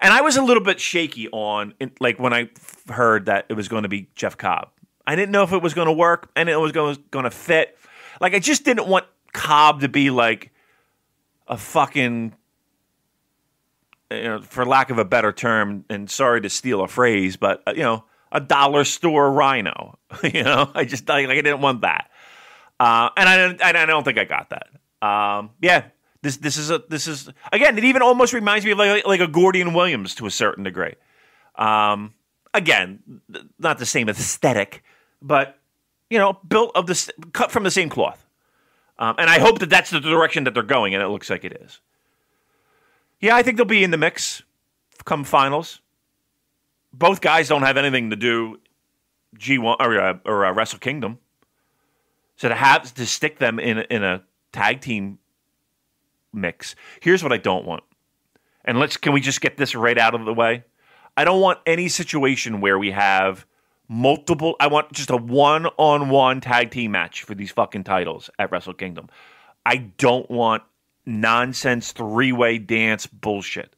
And I was a little bit shaky when I heard that it was going to be Jeff Cobb. I didn't know if it was going to work and it was going to fit. Like, I just didn't want Cobb to be like a fucking, for lack of a better term, and sorry to steal a phrase, but, a dollar store rhino. I didn't want that. And I don't think I got that. Yeah. This is again. It even almost reminds me of like a Gordian Williams to a certain degree. Again, not the same aesthetic, but built of this, cut from the same cloth. And I hope that that's the direction that they're going, and it looks like it is. Yeah, I think they'll be in the mix come finals. Both guys don't have anything to do G1 or Wrestle Kingdom, so to stick them in a tag team mix. Here's what I don't want. And can we just get this right out of the way? I don't want any situation where we have multiple. I want just a one-on-one tag team match for these fucking titles at Wrestle Kingdom. I don't want nonsense 3-way dance bullshit.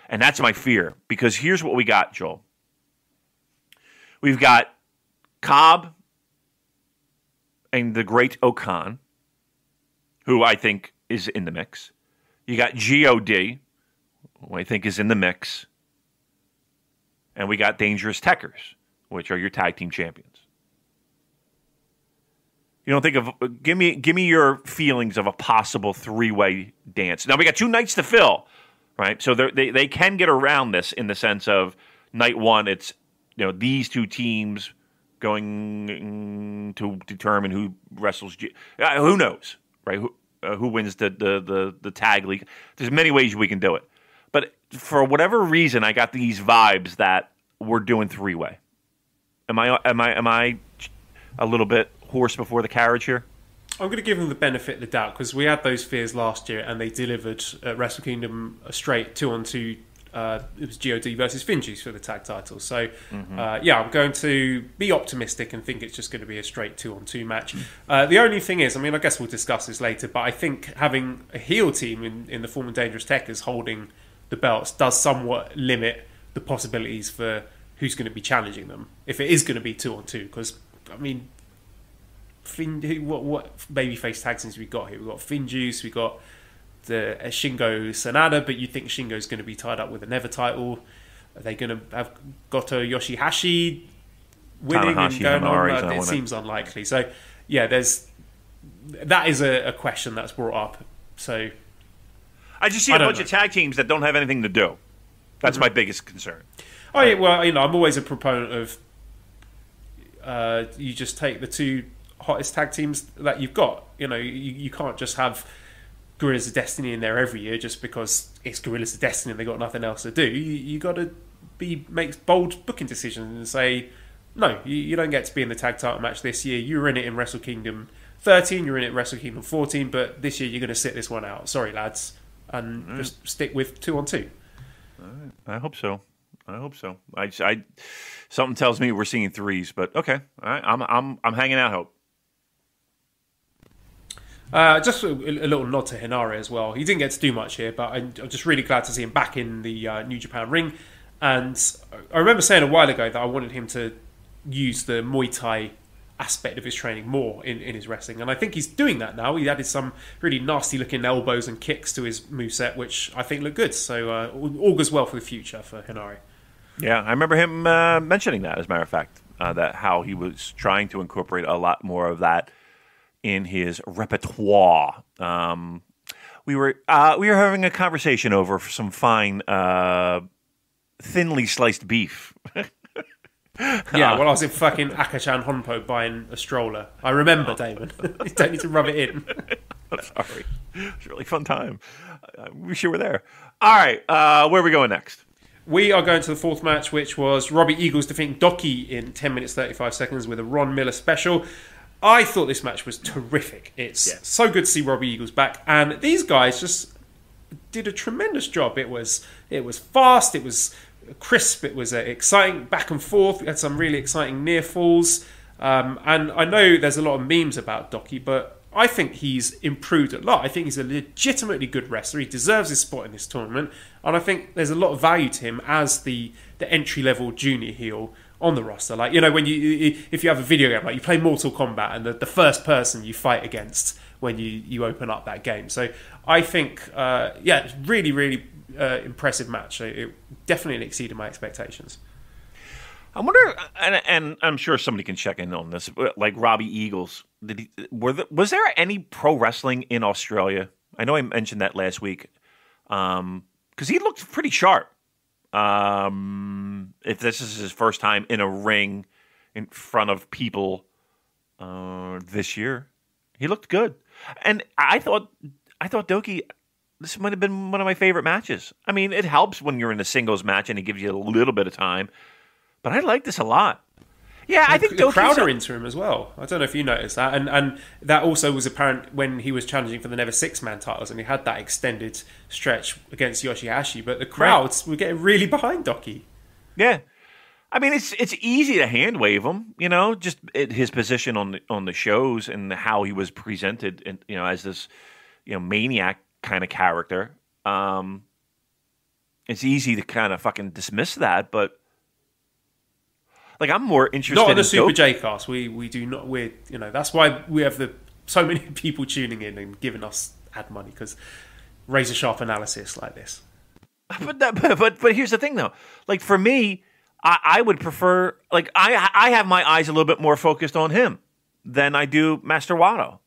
And that's my fear, because here's what we got, Joel. We've got Cobb and the great O'Khan, who I think is in the mix. You got G.O.D., who I think is in the mix. And we got Dangerous Tekkers, which are your tag team champions. You don't think of... Give me your feelings of a possible 3-way dance. Now, we got 2 nights to fill, right? So they can get around this in the sense of night 1, it's these 2 teams going to determine who wrestles. Who knows, right? Who wins the tag league? There's many ways we can do it, but for whatever reason, I got these vibes that we're doing 3-way. Am I a little bit horse before the carriage here? I'm going to give them the benefit of the doubt, because we had those fears last year and they delivered at Wrestle Kingdom a straight 2-on-2. It was God versus Finjuice for the tag title. So, I'm going to be optimistic and think it's just going to be a straight 2-on-2 match. The only thing is, I guess we'll discuss this later, but I think having a heel team in the form of Dangerous Tekkers holding the belts does somewhat limit the possibilities for who's going to be challenging them, if it is going to be 2-on-2. Because, what babyface tag teams we got here? We've got Finjuice, we got the Shingo Sanada, but you think Shingo's going to be tied up with a Never title. Are they going to have Goto Yoshihashi winning Tanahashi and going Hanari, on? It seems unlikely. So, yeah, that is a question that's brought up. So, I just see a bunch of tag teams that don't have anything to do. That's my biggest concern. Oh, yeah, well, I'm always a proponent of you just take the 2 hottest tag teams that you've got. You can't just have Gorillas of Destiny in there every year just because it's Gorillas of Destiny and they've got nothing else to do. You got to make bold booking decisions and say, no, you don't get to be in the tag title match this year. You were in it in Wrestle Kingdom 13, you're in it in Wrestle Kingdom 14, but this year you're going to sit this one out. Sorry, lads. And just stick with 2-on-2. I hope so. I something tells me we're seeing 3s, but okay. All right. I'm hanging out hope. Just a little nod to Hinare as well. He didn't get to do much here, but I'm just really glad to see him back in the New Japan ring. And I remember saying a while ago that I wanted him to use the Muay Thai aspect of his training more in his wrestling. And I think he's doing that now. He added some really nasty looking elbows and kicks to his moveset, which I think look good. So all goes well for the future for Henare. Yeah, I remember him mentioning that, as a matter of fact, that how he was trying to incorporate a lot more of that in his repertoire. We were having a conversation over some fine thinly sliced beef. Yeah, well, I was in fucking Akachan Honpo buying a stroller. I remember, Damon. You don't need to rub it in. I'm sorry. It was a really fun time. We sure were there. All right, where are we going next? We are going to the fourth match, which was Robbie Eagles defeating Doki in 10 minutes 35 seconds with a Ron Miller special. I thought this match was terrific. It's so good to see Robbie Eagles back, and these guys just did a tremendous job. It was fast, it was crisp, it was exciting back and forth. We had some really exciting near falls, and I know there's a lot of memes about Doki, but I think he's improved a lot. I think he's a legitimately good wrestler. He deserves his spot in this tournament, and I think there's a lot of value to him as the entry level junior heel on the roster. Like, you know, when if you have a video game, like you play Mortal Kombat, and the first person you fight against when you open up that game. So I think it's really, really impressive match. It definitely exceeded my expectations. I wonder, and I'm sure somebody can check in on this, like Robbie Eagles. Was there any pro wrestling in Australia? I know I mentioned that last week, because he looked pretty sharp. If this is his first time in a ring in front of people this year, he looked good. And I thought Doki, this might have been one of my favorite matches. I mean, it helps when you're in a singles match and it gives you a little bit of time. But I like this a lot. Yeah, I think the crowd are into him as well. I don't know if you noticed that. And that also was apparent when he was challenging for the Never Six-Man titles and he had that extended stretch against Yoshihashi. But the crowds were getting really behind Doki. Yeah. I mean, it's easy to hand wave him, you know, just his position on the shows and how he was presented, and you know, as this, you know, maniac kind of character. It's easy to kind of fucking dismiss that, but like I'm more interested not on the in Super J Cast. We do not. You know, that's why we have so many people tuning in and giving us ad money, because razor sharp analysis like this. But here's the thing though, like for me, I would prefer, like, I have my eyes a little bit more focused on him than I do Master Wato.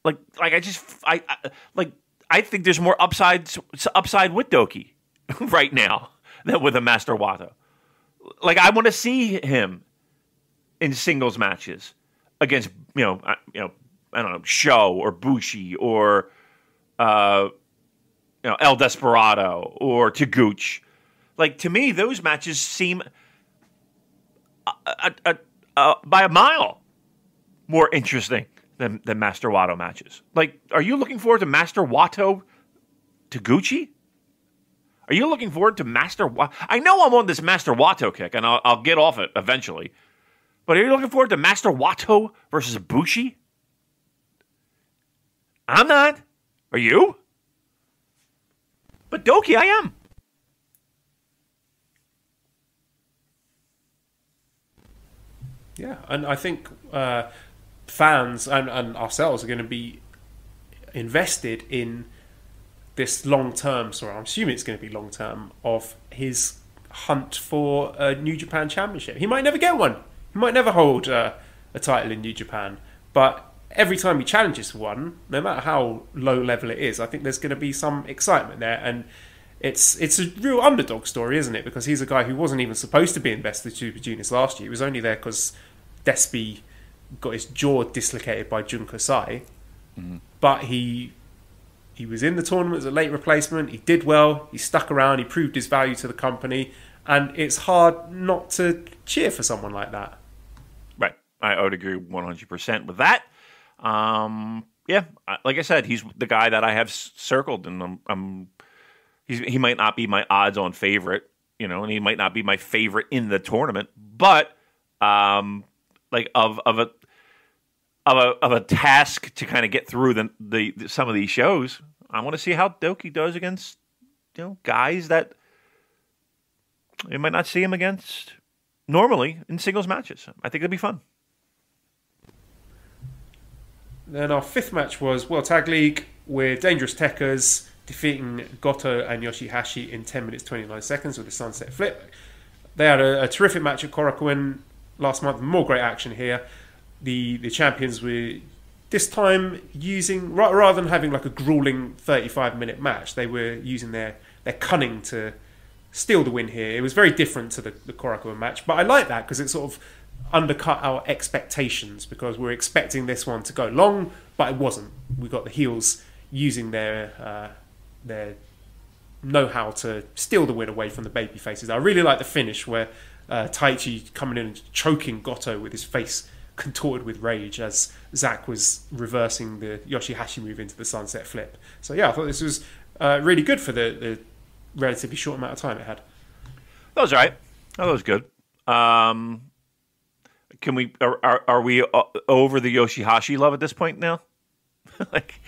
Like I think there's more upside with Doki right now than with a Master Wato. Like, I want to see him in singles matches against, I don't know, Sho or Bushi or El Desperado or Taguchi. Like, to me, those matches seem by a mile more interesting than Master Wato matches. Like, are you looking forward to Master Wato Taguchi? Are you looking forward to Master Wato? I know I'm on this Master Wato kick, and I'll get off it eventually. But are you looking forward to Master Wato versus Bushi? I'm not. Are you? But Doki, I am. Yeah, and I think fans and ourselves are going to be invested in this long-term, I'm assuming it's going to be long-term, of his hunt for a New Japan Championship. He might never get one. He might never hold a title in New Japan. But every time he challenges for one, no matter how low level it is, I think there's going to be some excitement there. And it's a real underdog story, isn't it? Because he's a guy who wasn't even supposed to be in Best of the Super Juniors last year. He was only there because Despy got his jaw dislocated by Junko Sai. Mm-hmm. But he was in the tournament as a late replacement. He did well. He stuck around. He proved his value to the company. And it's hard not to cheer for someone like that. Right. I would agree 100% with that. Yeah, like I said, he's the guy that I have circled, and he might not be my odds-on favorite, and he might not be my favorite in the tournament, but like of a task to kind of get through the some of these shows, I want to see how Doki does against guys that you might not see him against normally in singles matches. I think it'd be fun. Then our fifth match was World Tag League with Dangerous Tekkers defeating Goto and Yoshihashi in 10 minutes 29 seconds with a sunset flip. They had a terrific match at Korakuen last month. More great action here. The champions were this time using, rather than having like a grueling 35-minute match, they were using their cunning to steal the win here. It was very different to the Korakuen match, but I like that because it sort of undercut our expectations, because we were expecting this one to go long, but it wasn't. We got the heels using their know-how to steal the win away from the baby faces. I really like the finish where Taichi coming in and choking Goto with his face contorted with rage as Zack was reversing the Yoshihashi move into the sunset flip. So yeah, I thought this was really good for the relatively short amount of time it had. That was all right. That was good. Can we? Are we over the Yoshihashi love at this point now? Like,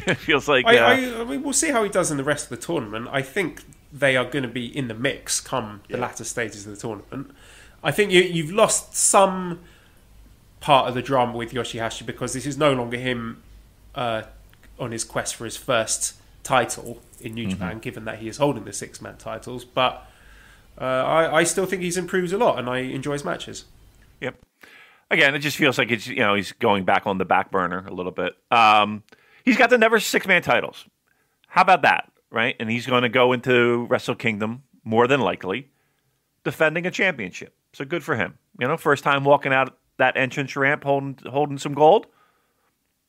it feels like. I mean, we'll see how he does in the rest of the tournament. I think they are going to be in the mix come the latter stages of the tournament. I think you've lost some part of the drama with Yoshihashi because this is no longer him on his quest for his first title in New Japan, given that he is holding the six-man titles. But I still think he's improved a lot, and I enjoy his matches. Yep. Again, it just feels like he's going back on the back burner a little bit. He's got the never six-man titles. How about that, right? And he's going to go into Wrestle Kingdom, more than likely, defending a championship. So good for him. First time walking out that entrance ramp holding some gold.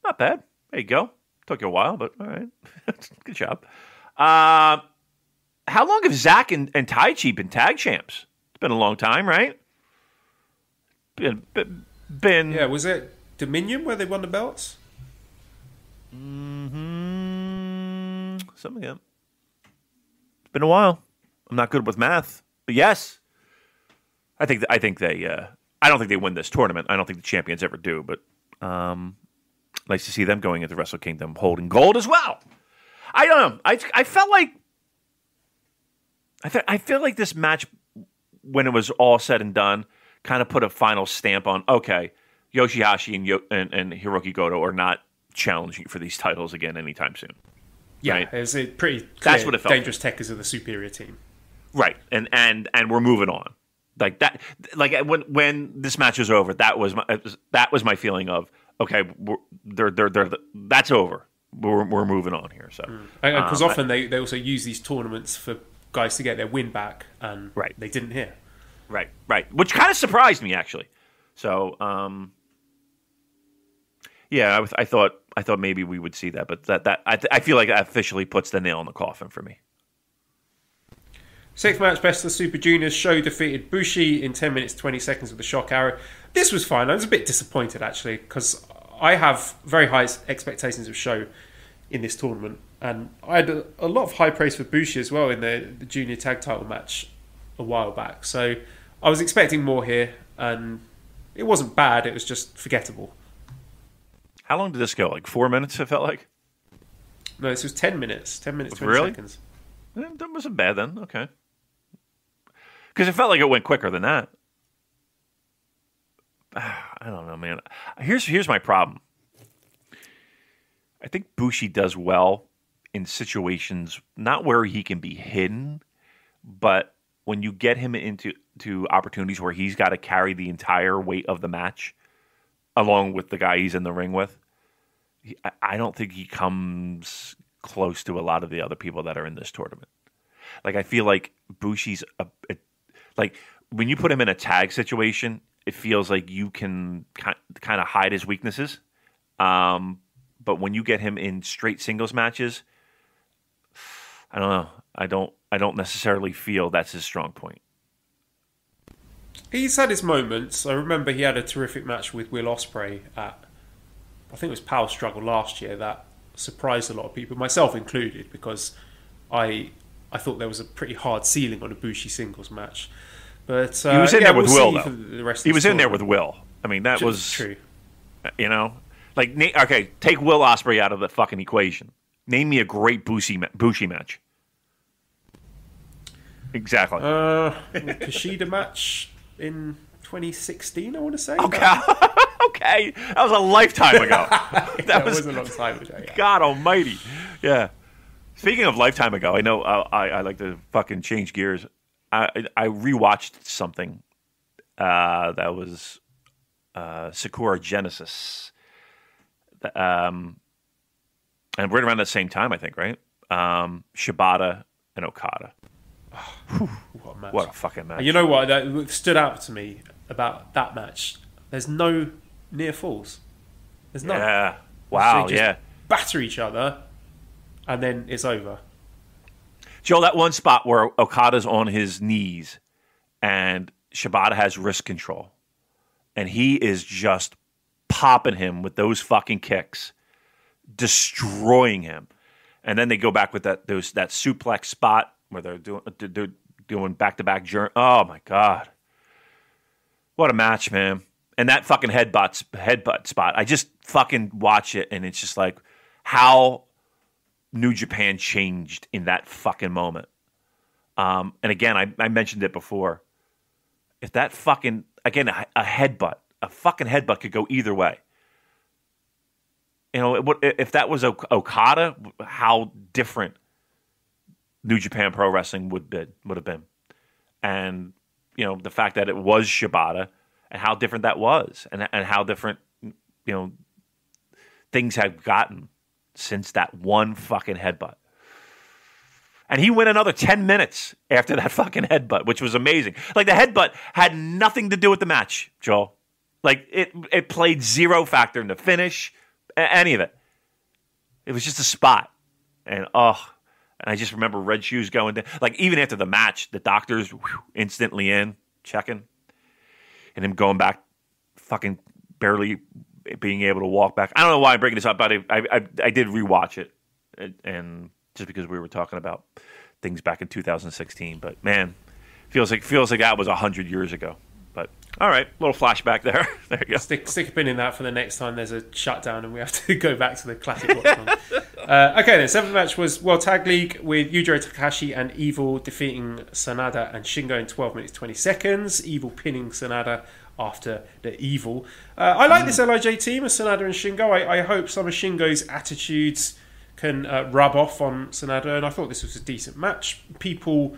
Not bad. There you go. Took you a while, but all right. Good job. How long have Zack and Taichi been tag champs? It's been a long time, right? Been Yeah, was it Dominion where they won the belts? Something like that. It's been a while. I'm not good with math, but yes, I think they. I don't think they win this tournament. I don't think the champions ever do, but nice to see them going into Wrestle Kingdom holding gold as well. I don't know. I felt like I feel like this match, when it was all said and done, kind of put a final stamp on, okay, Yoshihashi and Hiroki Goto are not challenging for these titles again anytime soon. Yeah, right? it's a pretty clear. That's what it felt. Dangerous Tekkers are the superior team. Right, and we're moving on. Like that, like when this match was over, that was my feeling of, okay, that's over. We're moving on here. So because often they also use these tournaments for guys to get their win back, and they didn't here. Right, which kind of surprised me actually. So yeah, I thought maybe we would see that, but I feel like that officially puts the nail in the coffin for me. Sixth match, Best of the Super Juniors. Sho defeated Bushi in 10 minutes 20 seconds with the shock arrow. This was fine. I was a bit disappointed actually, because I have very high expectations of Sho in this tournament, and I had a lot of high praise for Bushi as well in the junior tag title match a while back. So I was expecting more here, and it wasn't bad. It was just forgettable. How long did this go? Like 4 minutes, it felt like? No, this was 10 minutes. 10 minutes, 20 really? seconds. That wasn't bad then. Okay. Because it felt like it went quicker than that. I don't know, man. Here's my problem. I think Bushi does well in situations not where he can be hidden, but when you get him into opportunities where he's got to carry the entire weight of the match along with the guy he's in the ring with. I don't think he comes close to a lot of the other people that are in this tournament. Like, I feel like Bushi's like when you put him in a tag situation, it feels like you can kind of hide his weaknesses. But when you get him in straight singles matches, I don't know. I don't necessarily feel that's his strong point. He's had his moments. I remember he had a terrific match with Will Ospreay at, I think it was Power Struggle last year, that surprised a lot of people, myself included, because I thought there was a pretty hard ceiling on a Bushi singles match. But he was in there with Will, though. He was in there with Will. I mean, that was true. Like, okay, take Will Ospreay out of the fucking equation. Name me a great Bushi match. Exactly. Kushida match in 2016, I want to say. Okay. Okay, that was a lifetime ago. That was a long time ago. Yeah. God Almighty. Yeah. Speaking of lifetime ago, I know I like to fucking change gears. I rewatched something that was Sakura Genesis, and right around that same time, I think, right? Shibata and Okada. What a match. What a fucking match. And you know what? That stood out to me about that match. There's no near falls. There's none. Yeah. Wow, They just yeah. batter each other, and then it's over. Joe, that one spot where Okada's on his knees and Shibata has wrist control, and he is just popping him with those fucking kicks, destroying him. And then they go back with that suplex spot where they're doing back-to-back journey. Oh, my God. What a match, man. And that fucking headbutt spot. I just fucking watch it, and it's just like how New Japan changed in that fucking moment. And again, I mentioned it before. If that fucking, again, a fucking headbutt could go either way. You know, if that was Okada, how different New Japan Pro Wrestling would have been. And, you know, the fact that it was Shibata and how different that was and how different, you know, things have gotten since that one fucking headbutt. And he went another 10 minutes after that fucking headbutt, which was amazing. Like, the headbutt had nothing to do with the match, Joel. Like, it played zero factor in the finish, any of it. It was just a spot. And I just remember Red Shoes going down. Like, even after the match, the doctors instantly in, checking. And him going back, fucking barely being able to walk back. I don't know why I'm bringing this up, but I did rewatch it. And just because we were talking about things back in 2016. But, man, feels like that was 100 years ago. But, all right, little flashback there. There you go. Stick a pin in that for the next time there's a shutdown and we have to go back to the classic watch song. Okay, then. Seventh match was World Tag League with Yujiro Takahashi and Evil defeating Sanada and Shingo in 12 minutes 20 seconds. Evil pinning Sanada after the Evil. I like this LIJ team of Sanada and Shingo. I hope some of Shingo's attitudes can rub off on Sanada, and I thought this was a decent match. People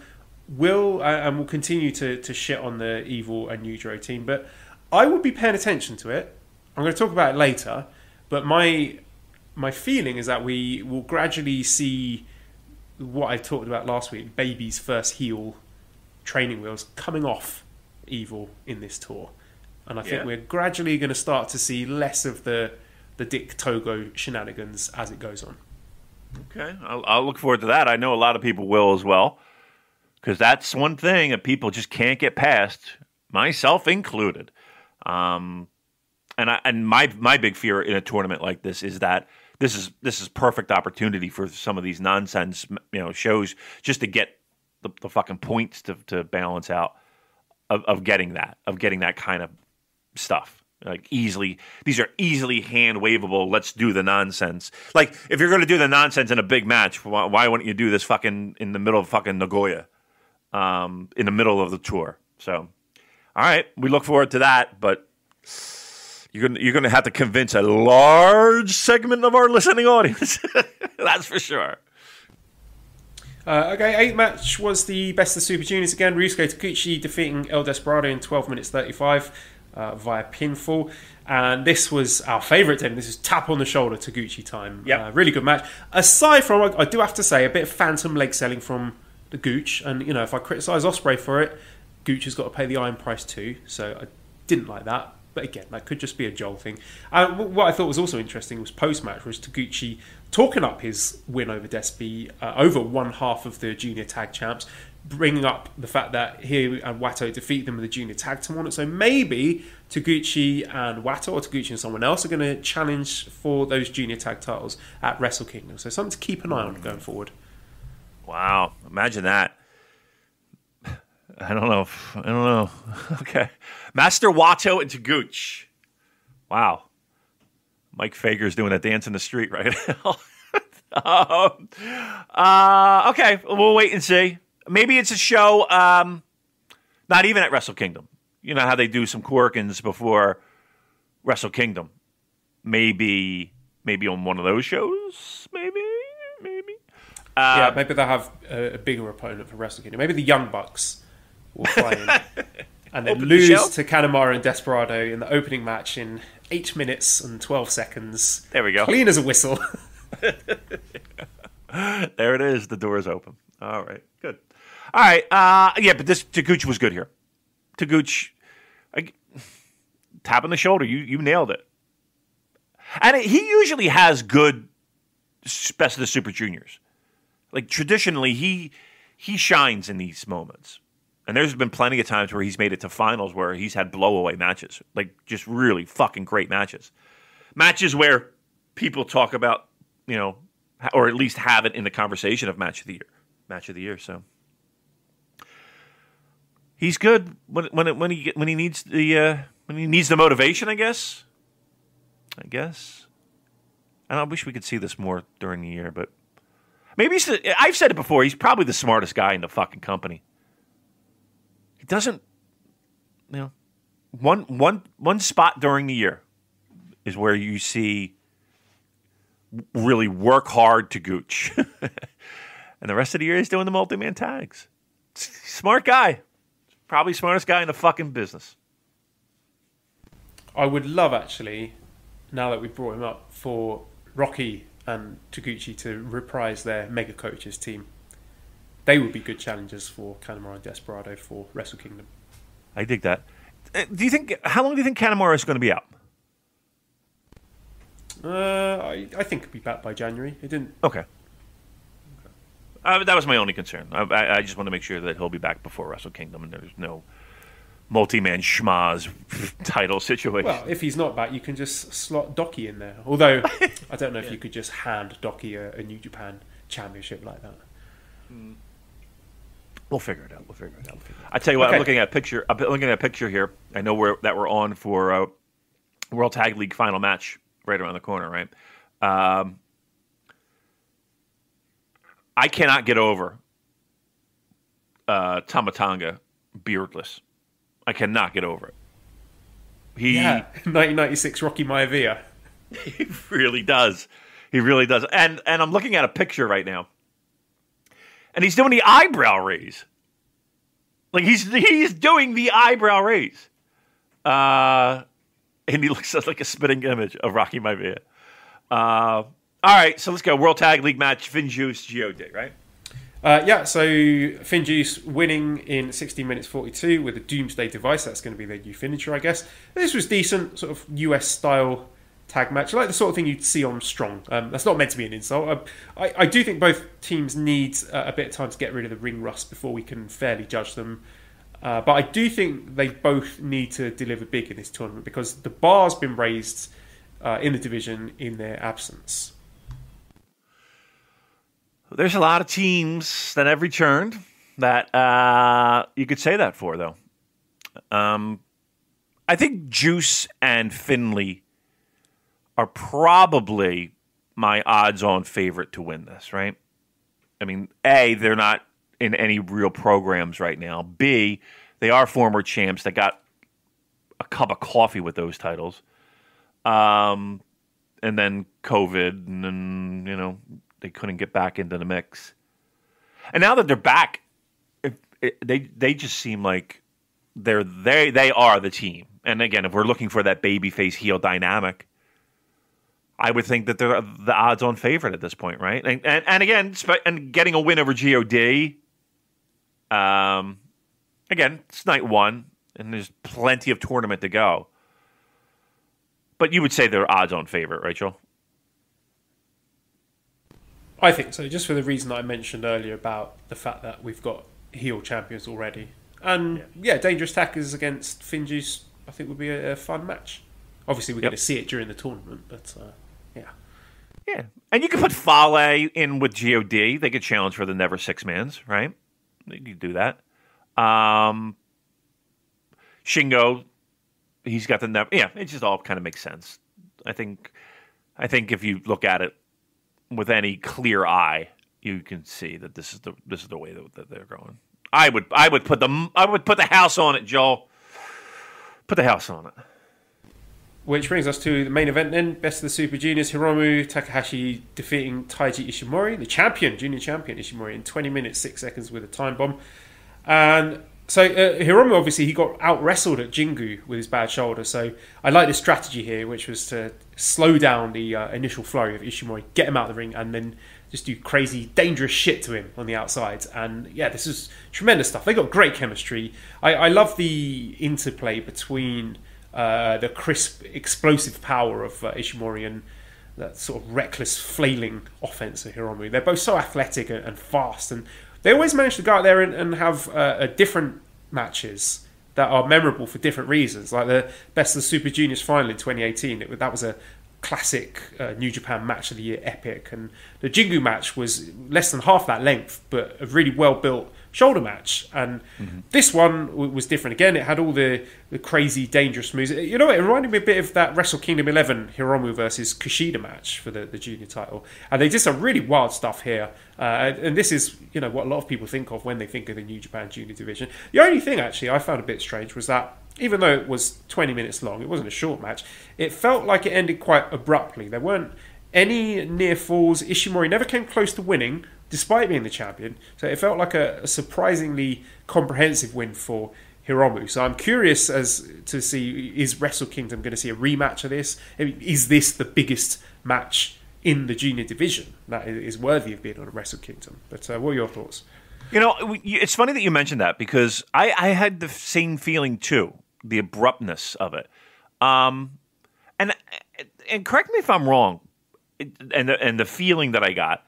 will and will continue to shit on the Evil and Yujiro team, but I would be paying attention to it. I'm going to talk about it later, but my feeling is that we will gradually see what I talked about last week, Baby's first heel training wheels coming off Evil in this tour. And I think we're gradually going to start to see less of the Dick Togo shenanigans as it goes on. Okay, I'll look forward to that. I know a lot of people will as well, because that's one thing that people just can't get past, myself included. And my big fear in a tournament like this is that this is perfect opportunity for some of these nonsense, you know, shows just to get the fucking points to balance out of getting that kind of stuff. Like, easily, these are easily hand waveable. Let's do the nonsense. Like, if you're going to do the nonsense in a big match, why wouldn't you do this fucking in the middle of fucking Nagoya, in the middle of the tour? So, all right, we look forward to that. But you're gonna have to convince a large segment of our listening audience. That's for sure. Okay, eighth match was the Best of Super Juniors again. Ryusuke Taguchi defeating El Desperado in 12 minutes 35 via pinfall. And this was our favourite team. This is tap on the shoulder Taguchi time. Really good match. Aside from, I do have to say, a bit of phantom leg selling from the Gooch. And, you know, if I criticise Ospreay for it, Gooch has got to pay the iron price too. So I didn't like that. But again, that could just be a Joel thing. What I thought was also interesting was post-match was Taguchi talking up his win over Despy, over one half of the junior tag champs, bringing up the fact that he and Wato defeat them with the junior tag tournament. So maybe Taguchi and Wato, or Taguchi and someone else, are going to challenge for those junior tag titles at Wrestle Kingdom. So something to keep an eye on going forward. Wow, imagine that. I don't know. Okay. Master Wato and Taguchi. Wow. Mike Fager's doing a dance in the street right now. Okay, we'll wait and see. Maybe it's a show not even at Wrestle Kingdom. You know how they do some Corkins before Wrestle Kingdom. Maybe on one of those shows. Maybe. Maybe they'll have a bigger opponent for Wrestle Kingdom. Maybe the Young Bucks will fly in and then lose to Kanemaru and Desperado in the opening match in 8 minutes and 12 seconds. There we go. Clean as a whistle. There it is. The door is open. All right. Good. All right. But this Taguchi was good here. Taguchi, tap on the shoulder. You nailed it. And he usually has good Best of the Super Juniors. Like, traditionally, he shines in these moments. And there's been plenty of times where he's made it to finals where he's had blowaway matches. Like, just really fucking great matches. Matches where people talk about, or at least have it in the conversation of match of the year. Match of the year, so. He's good when he needs the motivation, I guess. And I wish we could see this more during the year, but maybe I've said it before. He's probably the smartest guy in the fucking company. He doesn't, one spot during the year is where you see really work hard to gooch, and the rest of the year he's doing the multi-man tags. Smart guy, probably smartest guy in the fucking business. I would love, actually, now that we've brought him up, for Rocky and Taguchi to reprise their Mega Coaches team. They would be good challengers for Kanemaru and Desperado for Wrestle Kingdom. I dig that. How long do you think Kanemaru is going to be out? I think it'll be back by January. It didn't. Okay. That was my only concern. I just want to make sure that he'll be back before Wrestle Kingdom and there's no multi-man schmaz title situation. Well, if he's not back, you can just slot Doki in there. Although, I don't know if you could just hand Doki a New Japan championship like that. We'll figure it out. I tell you what, okay. I'm looking at a picture here. I know we're on for World Tag League final match right around the corner, right? I cannot get over Tama Tonga beardless. I cannot get over it. 1996 Rocky Maivia. He really does. And I'm looking at a picture right now. And he's doing the eyebrow raise. Like, he's doing the eyebrow raise. And he looks like a spitting image of Rocky Maivia. All right, so let's go. World Tag League match, Finjuice, G.O.D., right? So Finjuice winning in 16 minutes 42 with a Doomsday device. That's going to be their new finisher, I guess. This was decent, sort of US-style tag match. I like the sort of thing you'd see on Strong. That's not meant to be an insult. I do think both teams need a bit of time to get rid of the ring rust before we can fairly judge them. But I do think they both need to deliver big in this tournament because the bar's been raised in the division in their absence. There's a lot of teams that have returned that you could say that for, though. I think Juice and Finley are probably my odds-on favorite to win this, right? I mean, A, they're not in any real programs right now. B, they are former champs that got a cup of coffee with those titles. And then COVID, and then, they couldn't get back into the mix. And now that they're back, they just seem like they are the team. And again, if we're looking for that babyface heel dynamic, I would think that they're the odds-on favorite at this point, right? And again, getting a win over GOD. Again, it's night one, and there's plenty of tournament to go. But you would say they're odds-on favorite, Rachel? I think so, just for the reason that I mentioned earlier about the fact that we've got heel champions already. And Dangerous Tackers against Finjuice, I think would be a fun match. Obviously, we're going to see it during the tournament, but yeah. Yeah. And you could put Fale in with GOD. They could challenge for the Never Six Mans, right? They could do that. Shingo, he's got the Never... Yeah, it just all kind of makes sense. I think if you look at it with any clear eye, you can see that this is the way that they're going. I would put the house on it, Joel. Put the house on it. Which brings us to the main event then. Best of the Super Juniors. Hiromu Takahashi defeating Taiji Ishimori, the champion, junior champion Ishimori, in 20 minutes, 6 seconds with a time bomb. And so Hiromu, obviously, he got out-wrestled at Jingu with his bad shoulder. So I like this strategy here, which was to slow down the initial flurry of Ishimori, get him out of the ring, and then just do crazy, dangerous shit to him on the outside. And yeah, this is tremendous stuff. They got great chemistry. I love the interplay between the crisp, explosive power of Ishimori and that sort of reckless, flailing offense of Hiromu. They're both so athletic and fast, and they always manage to go out there and have different matches that are memorable for different reasons. Like the Best of the Super Juniors final in 2018, that was a classic New Japan match of the year epic, and the Jingu match was less than half that length, but a really well built shoulder match. And this one was different again. It had all the crazy dangerous moves. You know, it reminded me a bit of that Wrestle Kingdom 11 Hiromu versus Kushida match for the junior title, and they did some really wild stuff here. And this is, you know, what a lot of people think of when they think of the New Japan junior division. The only thing actually I found a bit strange was that even though it was 20 minutes long, it wasn't a short match, it felt like it ended quite abruptly. There weren't any near falls. Ishimori never came close to winning, despite being the champion. So it felt like a surprisingly comprehensive win for Hiromu. So I'm curious as to see, is Wrestle Kingdom going to see a rematch of this? I mean, is this the biggest match in the junior division that is worthy of being on a Wrestle Kingdom? But what are your thoughts? You know, it's funny that you mentioned that, because I had the same feeling too, the abruptness of it. And correct me if I'm wrong, and the feeling that I got,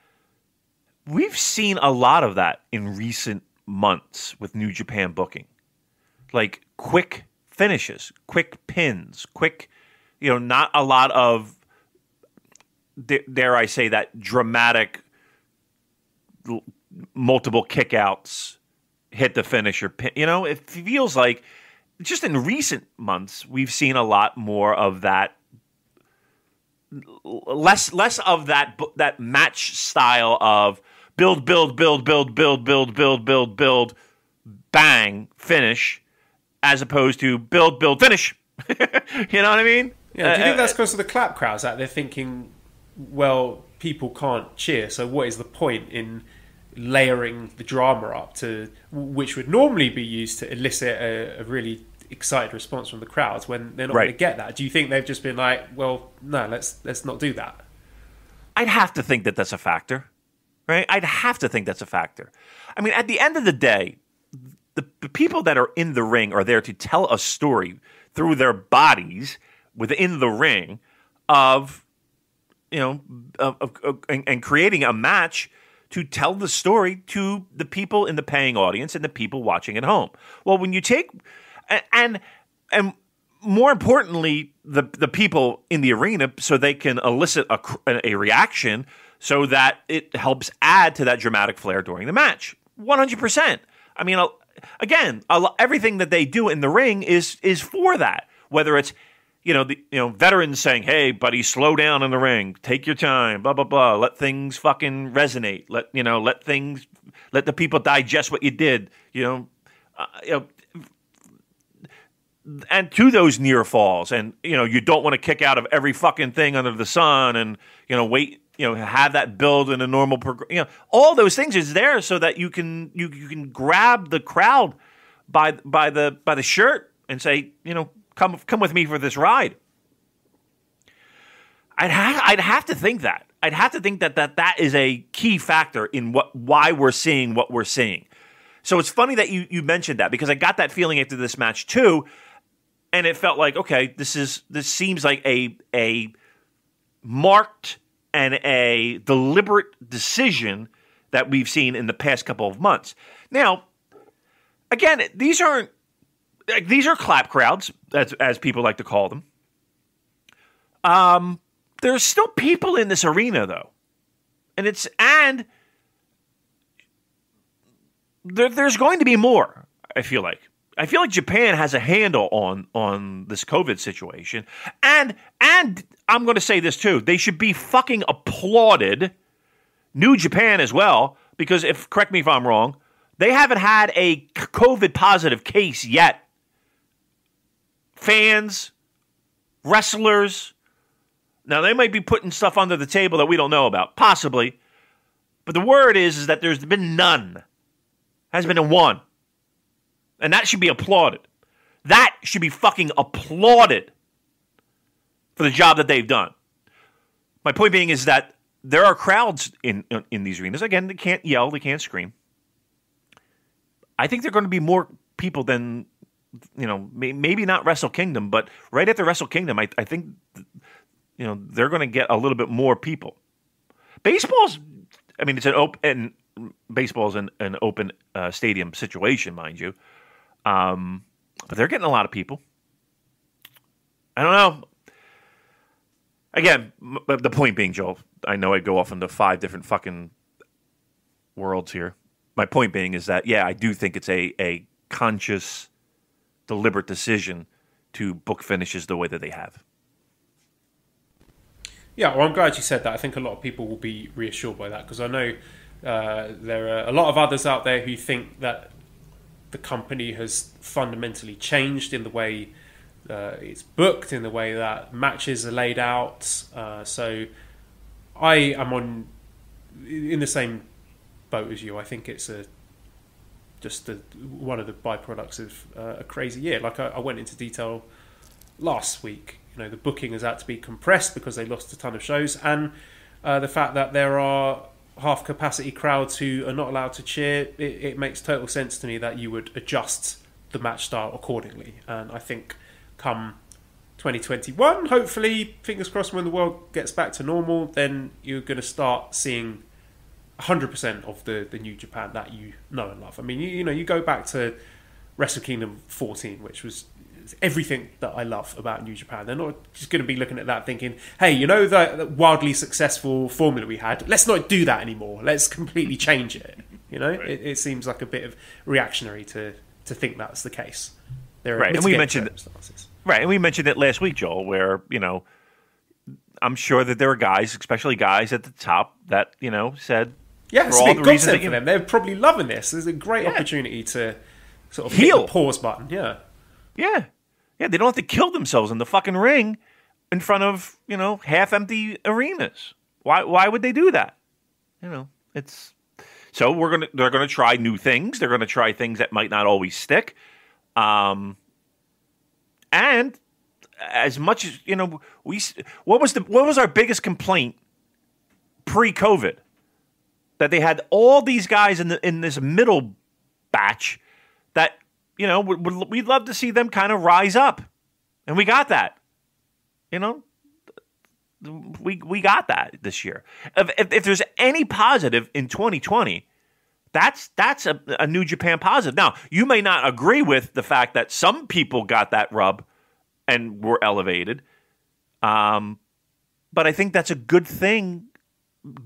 we've seen a lot of that in recent months with New Japan booking. Like quick finishes, quick pins, quick, you know, not a lot of, dare I say, that dramatic multiple kickouts, hit the finisher pin. You know, it feels like just in recent months we've seen a lot more of that, less of that match style of build, bang, finish, as opposed to build, finish. You know what I mean? Yeah. Do you think that's because of the clap crowds, that they're thinking, well, people can't cheer, so what is the point in layering the drama up to, which would normally be used to elicit a really excited response from the crowds when they're not going to get that? Do you think they've just been like, well, no, let's not do that? I'd have to think that that's a factor, right? I'd have to think that's a factor. I mean, at the end of the day, the people that are in the ring are there to tell a story through their bodies within the ring of, you know, and creating a match to tell the story to the people in the paying audience and the people watching at home. Well, when you take and more importantly, the people in the arena, so they can elicit a reaction, so that it helps add to that dramatic flair during the match. 100%. I mean, again, everything that they do in the ring is for that. Whether it's, veterans saying, "Hey, buddy, slow down in the ring. Take your time. Blah blah blah. Let things fucking resonate. Let the people digest what you did. And to those near falls, and you don't want to kick out of every fucking thing under the sun, and wait, have that build in a normal all those things is there so that you can grab the crowd by the shirt and say, come with me for this ride. I'd have to think that. I'd have to think that is a key factor in why we're seeing what we're seeing. So it's funny that you mentioned that, because I got that feeling after this match too, and it felt like, okay, this seems like a marked and a deliberate decision that we've seen in the past couple of months. Now, again, these are clap crowds, as people like to call them. There's still people in this arena, though, and there's going to be more. I feel like Japan has a handle on this COVID situation, and I'm going to say this too: they should be fucking applauded. New Japan as well, because correct me if I'm wrong, they haven't had a COVID positive case yet. Fans, wrestlers. Now, they might be putting stuff under the table that we don't know about, possibly. But the word is that there's been none. Has been a one. And that should be applauded. That should be fucking applauded for the job that they've done. My point being is that there are crowds in these arenas. Again, they can't yell, they can't scream. I think there are going to be more people than, maybe not Wrestle Kingdom, but right after Wrestle Kingdom, I think, they're going to get a little bit more people. Baseball's, it's an open, baseball's an open stadium situation, mind you. But they're getting a lot of people. I don't know. Again, the point being, Joel, I know I go off into 5 different fucking worlds here. My point being is that, I do think it's a conscious, deliberate decision to book finishes the way that they have. Yeah, well, I'm glad you said that. I think a lot of people will be reassured by that, because I know there are a lot of others out there who think that the company has fundamentally changed in the way it's booked, in the way that matches are laid out. So I am in the same boat as you. I think it's one of the byproducts of a crazy year. Like I went into detail last week. The booking has had to be compressed because they lost a ton of shows, and the fact that there are half capacity crowds who are not allowed to cheer, it makes total sense to me that you would adjust the match style accordingly. And I think come 2021, hopefully, fingers crossed, when the world gets back to normal, then you're going to start seeing 100% of the New Japan that you know and love. You go back to Wrestle Kingdom 14, which was everything that I love about New Japan. They're not just going to be looking at that thinking, hey, the wildly successful formula we had, let's not do that anymore. Let's completely change it. Right. It seems like a bit of reactionary to think that's the case. There are right, and we mentioned circumstances. Right, and we mentioned it last week, Joel, where, I'm sure that there are guys, especially guys at the top, that, said, yeah, it's a big godsend for them. They're probably loving this. There's a great opportunity to sort of hit the pause button. Yeah. Yeah. Yeah, they don't have to kill themselves in the fucking ring in front of, half-empty arenas. Why would they do that? It's so they're gonna try new things. They're gonna try things that might not always stick. And as much as, what was our biggest complaint pre-COVID? That they had all these guys in this middle batch that, we'd love to see them kind of rise up. And we got that. We got that this year. If there's any positive in 2020, that's a New Japan positive. Now, you may not agree with the fact that some people got that rub and were elevated. But I think that's a good thing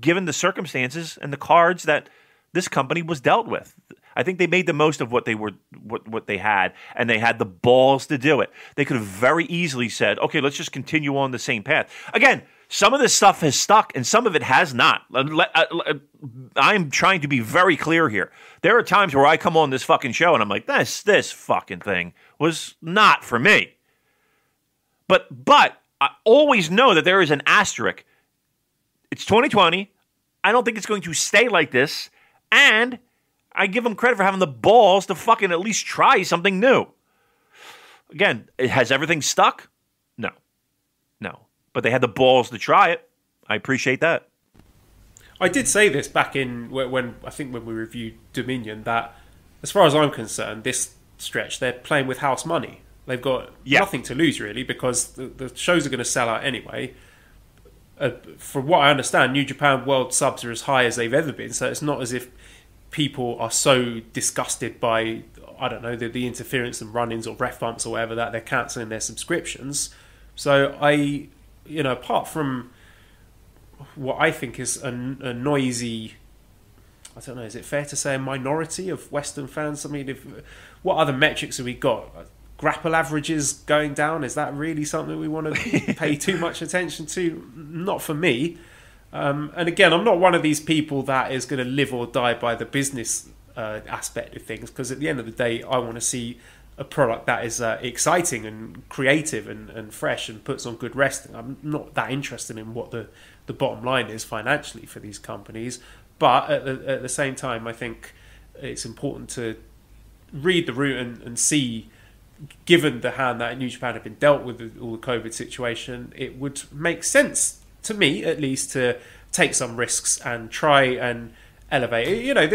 given the circumstances and the cards that this company was dealt with. I think they made the most of what they had, and they had the balls to do it. They could have very easily said, okay, let's just continue on the same path. Again, some of this stuff has stuck and some of it has not. I'm trying to be very clear here. There are times where I come on this fucking show and I'm like, this fucking thing was not for me. But I always know that there is an asterisk. It's 2020. I don't think it's going to stay like this. And I give them credit for having the balls to fucking at least try something new. Again, has everything stuck? No. But they had the balls to try it. I appreciate that. I did say this back in when we reviewed Dominion, that as far as I'm concerned, this stretch, they're playing with house money. They've got nothing to lose, really, because the shows are going to sell out anyway. From what I understand, New Japan World subs are as high as they've ever been, so it's not as if people are so disgusted by, I don't know, the interference and run-ins or ref bumps or whatever, that they're cancelling their subscriptions. So apart from what I think is a noisy, I don't know, is it fair to say a minority of Western fans? What other metrics have we got? Grapple averages going down, is that really something we want to pay too much attention to? Not for me. And again, I'm not one of these people that is going to live or die by the business aspect of things, because at the end of the day, I want to see a product that is exciting and creative and fresh and puts on good wrestling. I'm not that interested in what the bottom line is financially for these companies, but at the same time, I think it's important to read the room and see, given the hand that New Japan have been dealt with all the COVID situation, it would make sense to me, at least, to take some risks and try and elevate. You know,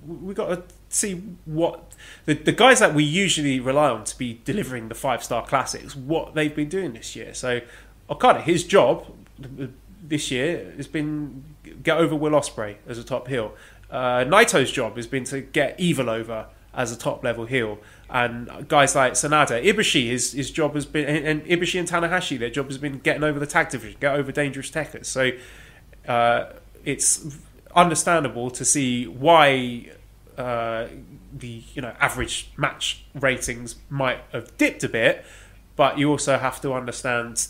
we've got to see what the guys that we usually rely on to be delivering the 5-star classics, what they've been doing this year. So Okada, his job this year has been get over Will Ospreay as a top heel. Naito's job has been to get Evil over as a top level heel, and guys like Sanada, Ibushi, his job has been, and Ibushi and Tanahashi, their job has been getting over the tag division, get over Dangerous Tekkers. So it's understandable to see why the average match ratings might have dipped a bit, but you also have to understand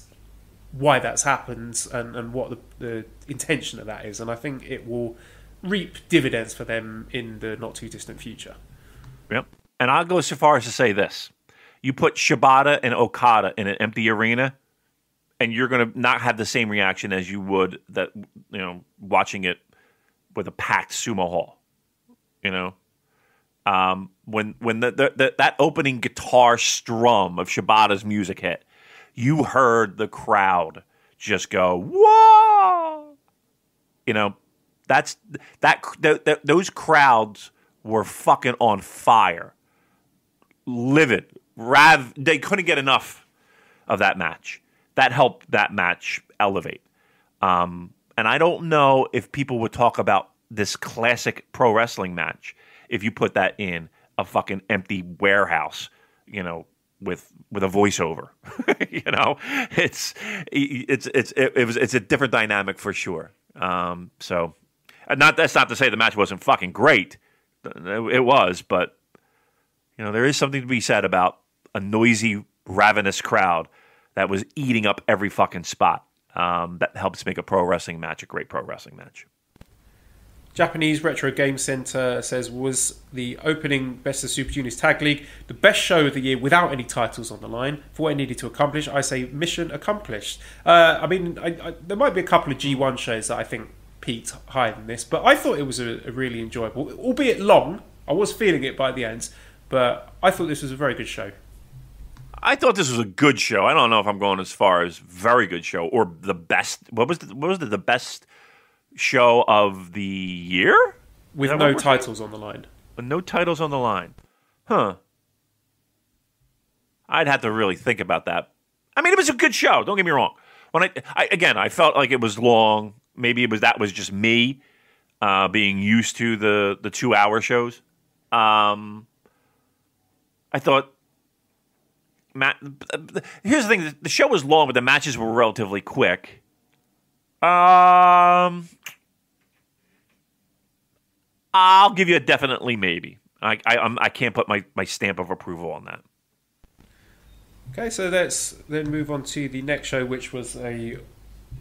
why that's happened and what the intention of that is, and I think it will reap dividends for them in the not too distant future. Yep. And I'll go so far as to say this. You put Shibata and Okada in an empty arena, and you're going to not have the same reaction as you would watching it with a packed sumo hall. When that opening guitar strum of Shibata's music hit, you heard the crowd just go, whoa! Those crowds were fucking on fire. Livid. They couldn't get enough of that match. That helped that match elevate. And I don't know if people would talk about this classic pro wrestling match if you put that in a fucking empty warehouse, with a voiceover. It's a different dynamic for sure. So that's not to say the match wasn't fucking great. It was, but there is something to be said about a noisy, ravenous crowd that was eating up every fucking spot. That helps make a pro wrestling match a great pro wrestling match. Japanese Retro Game Center says, was the opening Best of Super Juniors Tag League the best show of the year without any titles on the line? For what it needed to accomplish, I say mission accomplished. There might be a couple of G1 shows that I think peaked higher than this, but I thought it was a really enjoyable, albeit long. I was feeling it by the end, but I thought this was a very good show. I thought this was a good show. I don't know if I'm going as far as very good show or the best. What was the best show of the year? With no titles on the line. With no titles on the line. Huh. I'd have to really think about that. I mean, it was a good show. Don't get me wrong. When I felt like it was long. Maybe that was just me being used to the 2-hour shows. I thought, here's the thing: the show was long, but the matches were relatively quick. I'll give you a definitely maybe. I can't put my stamp of approval on that. Okay, so let's then move on to the next show, which was a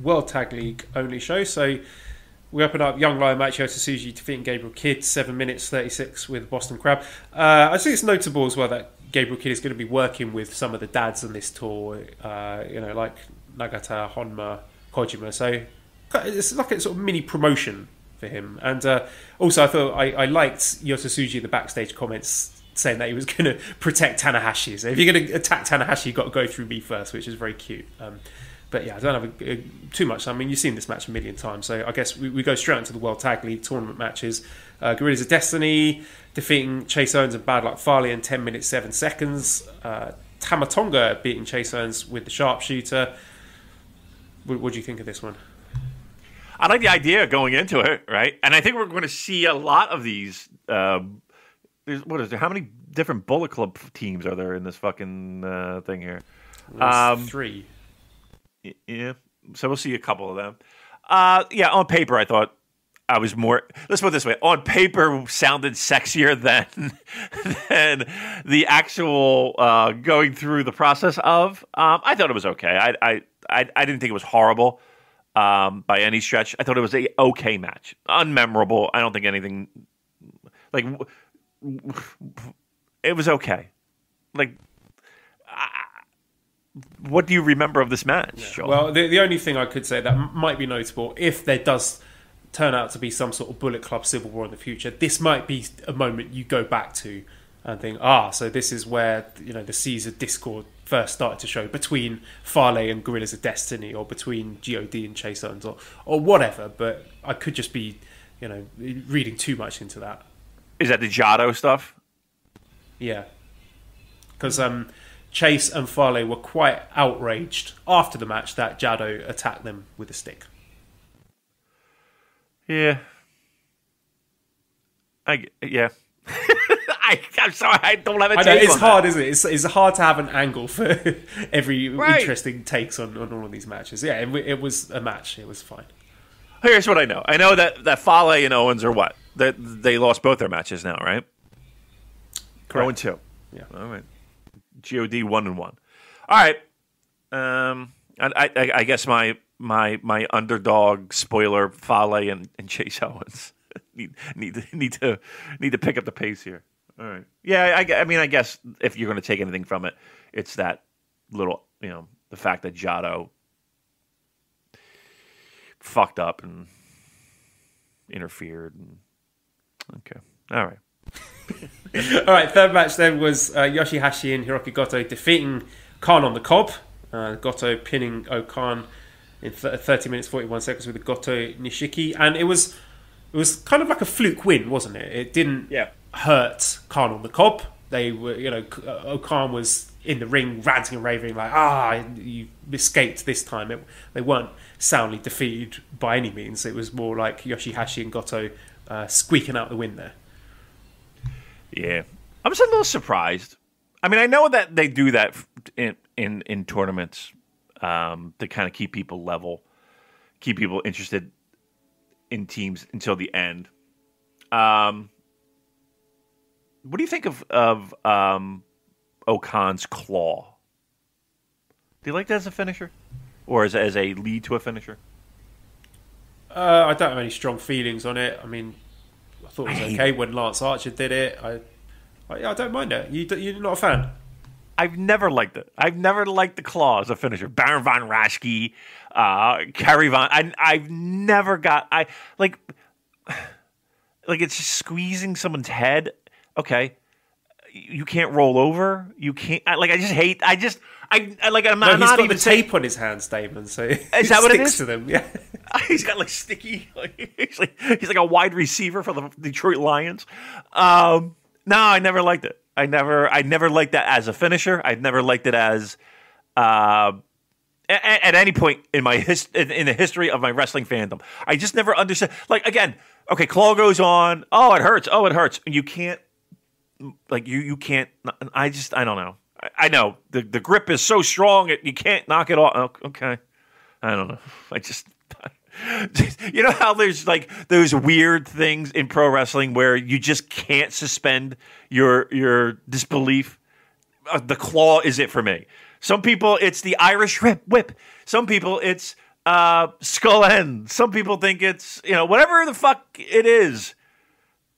World Tag League only show. So we open up Young Lion Yota Tsuji defeating Gabriel Kidd, 7 minutes 36 with Boston Crab. I think it's notable as well that Gabriel Kidd is going to be working with some of the dads on this tour, like Nagata, Honma, Kojima. So it's like a sort of mini promotion for him. And also, I thought I liked Yota Tsuji in the backstage comments saying that he was going to protect Tanahashi. So if you're going to attack Tanahashi, you've got to go through me first, which is very cute. But yeah, I don't have too much. I mean, you've seen this match a million times, so I guess we go straight into the World Tag League tournament matches. Guerrillas of Destiny defeating Chase Owens and Bad Luck Fale in 10 minutes 7 seconds. Tamatonga beating Chase Owens with the sharpshooter. What do you think of this one? I like the idea going into it, right? And I think we're going to see a lot of these. What is there? How many different Bullet Club teams are there in this fucking thing here? There's 3. Yeah, so we'll see a couple of them. On paper, I thought I was more. Let's put it this way: on paper, sounded sexier than the actual going through the process of. I thought it was okay. I didn't think it was horrible by any stretch. I thought it was a okay match, unmemorable. I don't think anything like it was okay. Like, what do you remember of this match, Joel? Well, the only thing I could say that might be notable, if there does turn out to be some sort of Bullet Club Civil War in the future, this might be a moment you go back to and think, so this is where the Seas of Discord first started to show between Farley and Gorillas of Destiny, or between God and Chase Owens, or whatever. But I could just be, reading too much into that. Is that the Jado stuff? Yeah, because Chase and Farley were quite outraged after the match that Jado attacked them with a stick. Yeah. I'm sorry, I don't have a take on it's hard, that. isn't it? It's hard to have an angle for every interesting takes on all of these matches. Yeah, it was a match. It was fine. Here's what I know. I know that Fale and Owens are what? They lost both their matches now, right? Correct. 0-2. Yeah. All right. God 1-1. All right. I guess my underdog spoiler Fale and Chase Owens need to pick up the pace here. All right. Yeah. I guess if you're going to take anything from it, it's that little the fact that Jado fucked up and interfered. Okay. All right. All right, third match then was Yoshihashi and Hiroki Goto defeating Khan on the Cob. Goto pinning O-Khan in 30 minutes 41 seconds with a Goto Nishiki, and it was kind of like a fluke win, wasn't it? It didn't hurt Khan on the Cob. They were, O-Khan was in the ring ranting and raving like, you escaped this time. They weren't soundly defeated by any means. It was more like Yoshihashi and Goto squeaking out the win there. Yeah, I'm just a little surprised. I mean, I know that they do that in tournaments to kind of keep people level, keep people interested in teams until the end. What do you think of O-Khan's claw? Do you like that as a finisher, or as a lead to a finisher? I don't have any strong feelings on it. I mean, I thought it was okay when Lance Archer did it. I don't mind it. You're not a fan? I've never liked it. I've never liked the claw as a finisher. Baron von Raschke, Kerry Von. I've never got. Like it's just squeezing someone's head. Okay, you can't roll over. You can't. I just hate. I'm he's not got even the tape on his hands, Damon. So is that what it is? To them, yeah. He's got sticky. He's like a wide receiver for the Detroit Lions. No, I never liked it. I never liked that as a finisher. I never liked it as at any point in in the history of my wrestling fandom. I just never understood. Like, again, okay, claw goes on. Oh, it hurts. Oh, it hurts. And you can't. Like you can't. I don't know. I know the grip is so strong you can't knock it off. Okay, I don't know. You know how there's like those weird things in pro wrestling where you just can't suspend your disbelief? The claw is it for me. Some people it's the Irish whip. Some people it's skull end. Some people think it's whatever the fuck it is.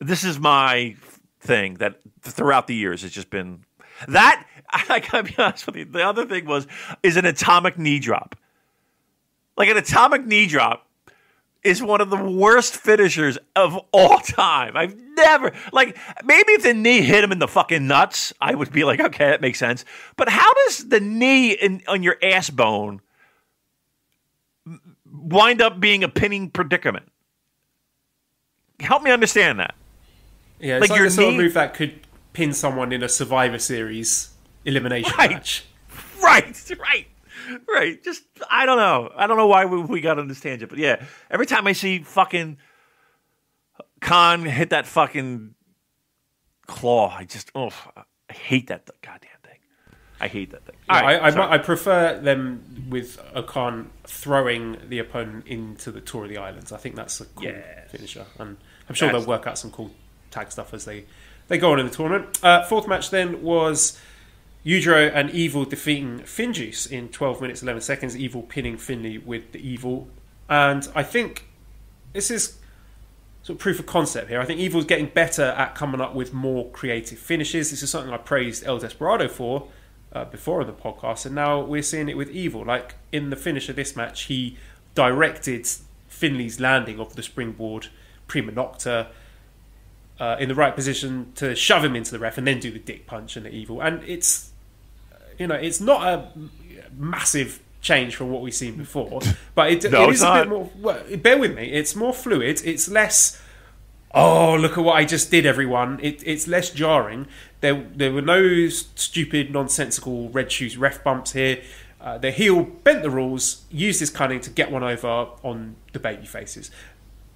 This is my thing that throughout the years it's just been that. I gotta be honest with you. The other thing is an atomic knee drop. Like an atomic knee drop is one of the worst finishers of all time. I've never, maybe if the knee hit him in the fucking nuts, I would be like, okay, that makes sense. But how does the knee on your ass bone wind up being a pinning predicament? Help me understand that. Yeah, it's like the sort of move that could pin someone in a Survivor Series elimination match. Right. Just, I don't know. I don't know why we got on this tangent, but yeah. Every time I see fucking Khan hit that fucking claw, I hate that goddamn thing. I hate that thing. Yeah, I prefer them with Khan throwing the opponent into the Tour of the Islands. I think that's a cool finisher. And I'm sure they'll work out some cool tag stuff as they go on in the tournament. Fourth match then was Yujiro and Evil defeating Finjuice in 12 minutes 11 seconds. Evil pinning Finlay with the Evil. And I think this is sort of proof of concept here. I think Evil's getting better at coming up with more creative finishes. This is something I praised El Desperado for before in the podcast, and now we're seeing it with Evil. Like in the finish of this match, he directed Finley's landing of the springboard prima nocta in the right position to shove him into the ref and then do the dick punch and the Evil. And it's, it's not a massive change from what we've seen before, but it is a bit more. Well, bear with me, it's more fluid. It's less. Oh, look at what I just did, everyone! It's less jarring. There were no stupid, nonsensical red shoes ref bumps here. The heel bent the rules, used his cunning to get one over on the baby faces.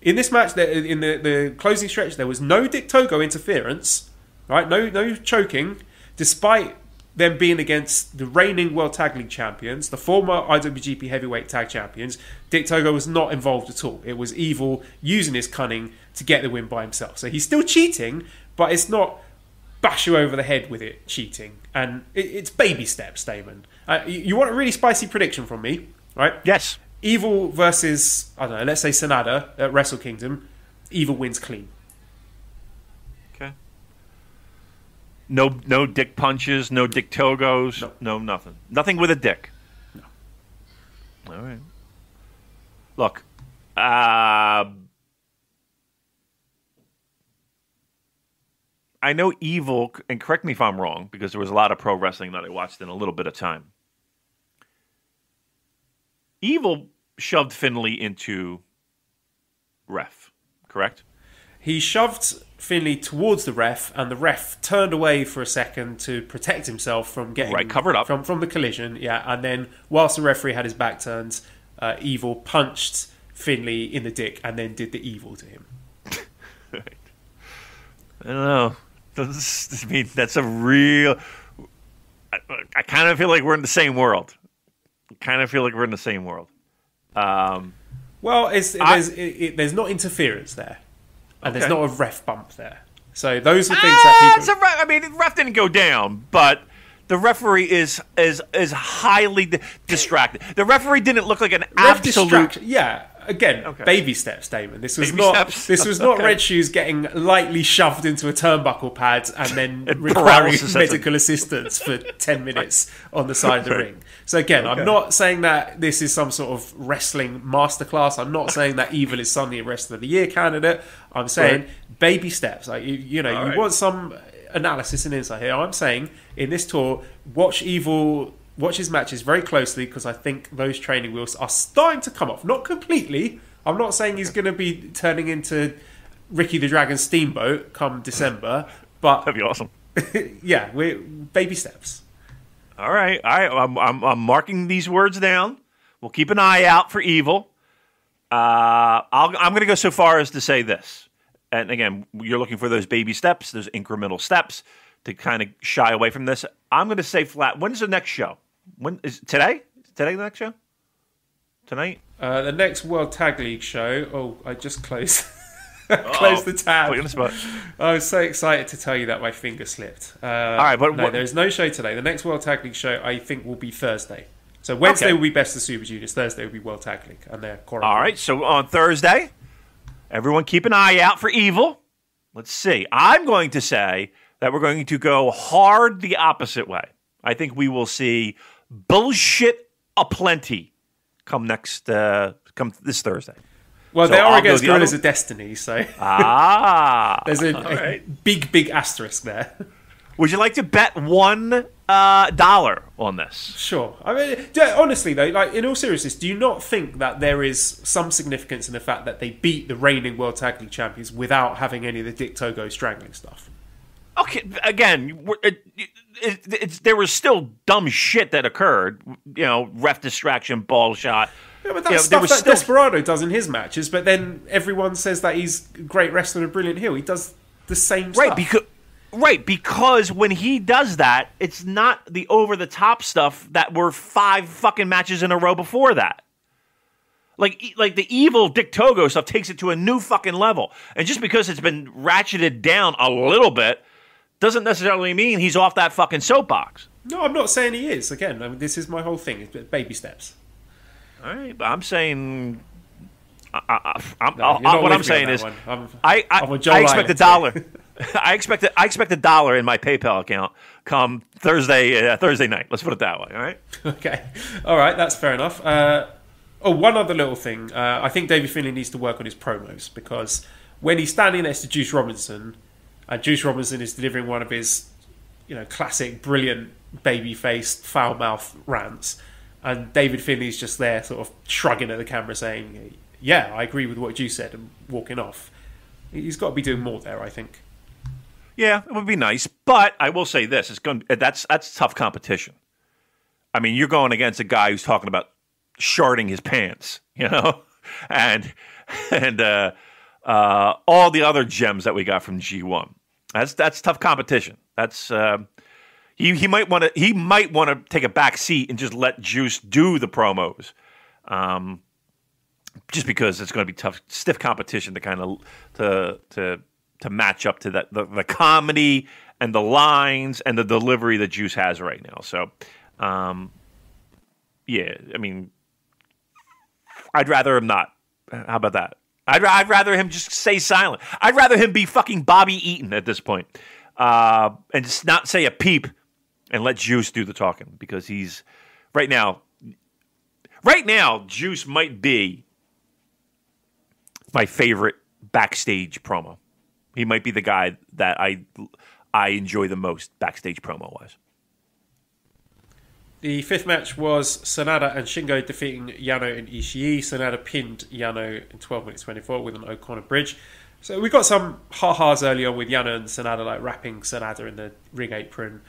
In this match, in the closing stretch, there was no Dick Togo interference, right? No choking, despite them being against the reigning World Tag League champions, the former IWGP Heavyweight Tag Champions. Dick Togo was not involved at all. It was Evil using his cunning to get the win by himself. So he's still cheating, but it's not bash you over the head with it cheating. And it's baby steps, Damon. You want a really spicy prediction from me, right? Yes. Evil versus, I don't know, let's say Sanada at Wrestle Kingdom. Evil wins clean. Okay. No dick punches, no dick togos, no nothing. Nothing with a dick. No. All right. Look, I know Evil, and correct me if I'm wrong, because there was a lot of pro wrestling that I watched in a little bit of time. Evil shoved Finley into ref, correct? He shoved Finley towards the ref, and the ref turned away for a second to protect himself from getting covered up from the collision. Yeah, and then whilst the referee had his back turned, Evil punched Finley in the dick and then did the Evil to him. Right. I don't know. I mean, that's a real. I kind of feel like we're in the same world. Well, there's not interference there, and there's not a ref bump there. So those are things that people. The ref didn't go down, but the referee is highly distracted. The referee didn't look like an absolute. Yeah. Again, baby steps, Damon. This was not Red Shoes getting lightly shoved into a turnbuckle pad and then requiring medical assistance for 10 minutes on the side of the ring. So again, I'm not saying that this is some sort of wrestling masterclass. I'm not saying that Evil is suddenly a Wrestler of the Year candidate. I'm saying baby steps. Like you want some analysis and insight here. I'm saying in this tour, watch his matches very closely, because I think those training wheels are starting to come off. Not completely. I'm not saying he's going to be turning into Ricky the Dragon Steamboat come December, but that'd be awesome. Yeah, we're baby steps. All right. I'm marking these words down. We'll keep an eye out for Evil. I'm going to go so far as to say this. And again, you're looking for those baby steps, those incremental steps to kind of shy away from this. I'm going to say flat. When's the next show? When is today? Is today the next show? Tonight? The next World Tag League show. Oh, I just closed closed the tab. Put you on the spot. I was so excited to tell you that my finger slipped. All right, but no, there's no show today. The next World Tag League show, I think, will be Thursday. So Wednesday will be Best of Super Juniors. Thursday will be World Tag League, and they're quarantined. All right, so on Thursday, everyone keep an eye out for Evil. Let's see. I'm going to say that we're going to go hard the opposite way. I think we will see bullshit aplenty come this Thursday. Well, so they are against Gorillas of Destiny, so there's a big asterisk there. Would you like to bet $1 on this? Sure. I mean, honestly though, like in all seriousness, do you not think that there is some significance in the fact that they beat the reigning World Tag League champions without having any of the Dick Togo strangling stuff? Okay, again, there was still dumb shit that occurred. Ref distraction, ball shot. Yeah, but that's stuff that Desperado does in his matches, but then everyone says that he's a great wrestler and a brilliant heel. He does the same stuff. Because when he does that, it's not the over-the-top stuff that were 5 fucking matches in a row before that. Like the evil Dick Togo stuff takes it to a new fucking level. And just because it's been ratcheted down a little bit doesn't necessarily mean he's off that fucking soapbox. No, I'm not saying he is. Again, this is my whole thing. It's baby steps. All right, but I'm saying What I'm saying is, I expect a dollar. I expect $1 in my PayPal account come Thursday night. Let's put it that way. All right. Okay. All right. That's fair enough. One other little thing. I think David Finlay needs to work on his promos, because when he's standing next to Juice Robinson, and Juice Robinson is delivering one of his, classic, brilliant, baby-faced, foul-mouthed rants, and David Finlay's just there, sort of shrugging at the camera, saying, "Yeah, I agree with what you said," and walking off. He's got to be doing more there, I think. Yeah, it would be nice, but I will say this: that's tough competition. I mean, you're going against a guy who's talking about sharding his pants, and all the other gems that we got from G1. That's tough competition. That's he might want to take a back seat and just let Juice do the promos, just because it's going to be tough, stiff competition to kind of to match up to the comedy and the lines and the delivery that Juice has right now. So, yeah, I mean, I'd rather him not. How about that? I'd rather him just stay silent. I'd rather him be fucking Bobby Eaton at this point, and just not say a peep and let Juice do the talking, because he's right now. Juice might be my favorite backstage promo. He might be the guy that I enjoy the most backstage promo wise. The fifth match was Sanada and Shingo defeating Yano and Ishii. Sanada pinned Yano in 12 minutes 24 with an O'Connor bridge. So we got some ha-has early on with Yano and Sanada, like wrapping Sanada in the ring apron.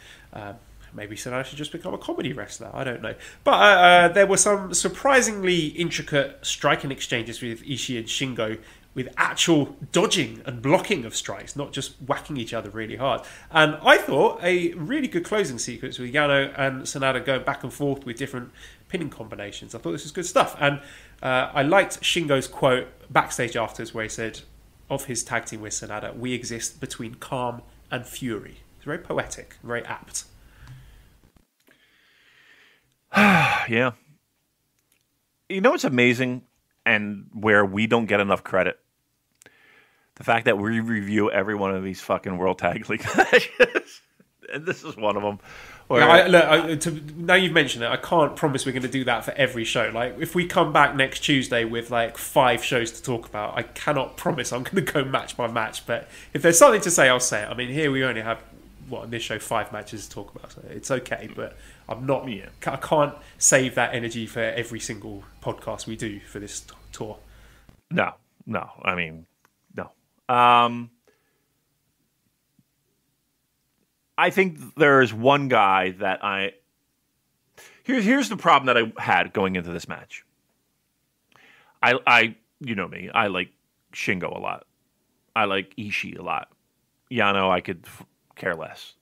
Maybe Sanada should just become a comedy wrestler. I don't know. But there were some surprisingly intricate striking exchanges with Ishii and Shingo, with actual dodging and blocking of strikes, not just whacking each other really hard. And I thought a really good closing sequence with Yano and Sanada going back and forth with different pinning combinations. I thought this was good stuff. And I liked Shingo's quote backstage afterwards, where he said of his tag team with Sanada, "We exist between calm and fury." It's very poetic, very apt. Yeah. You know what's amazing, and where we don't get enough credit? The fact that we review every one of these fucking World Tag League matches. And this is one of them. Now you've mentioned it, I can't promise we're going to do that for every show. Like, if we come back next Tuesday with like 5 shows to talk about, I cannot promise I'm going to go match by match. But if there's something to say, I'll say it. I mean, here we only have, in this show, 5 matches to talk about. So it's okay, but I'm not. Yeah. I can't save that energy for every single podcast we do for this tour. No. I mean, no. I think there is one guy that here's the problem that I had going into this match. I you know me, I like Shingo a lot. I like Ishii a lot. Yano, I could care less.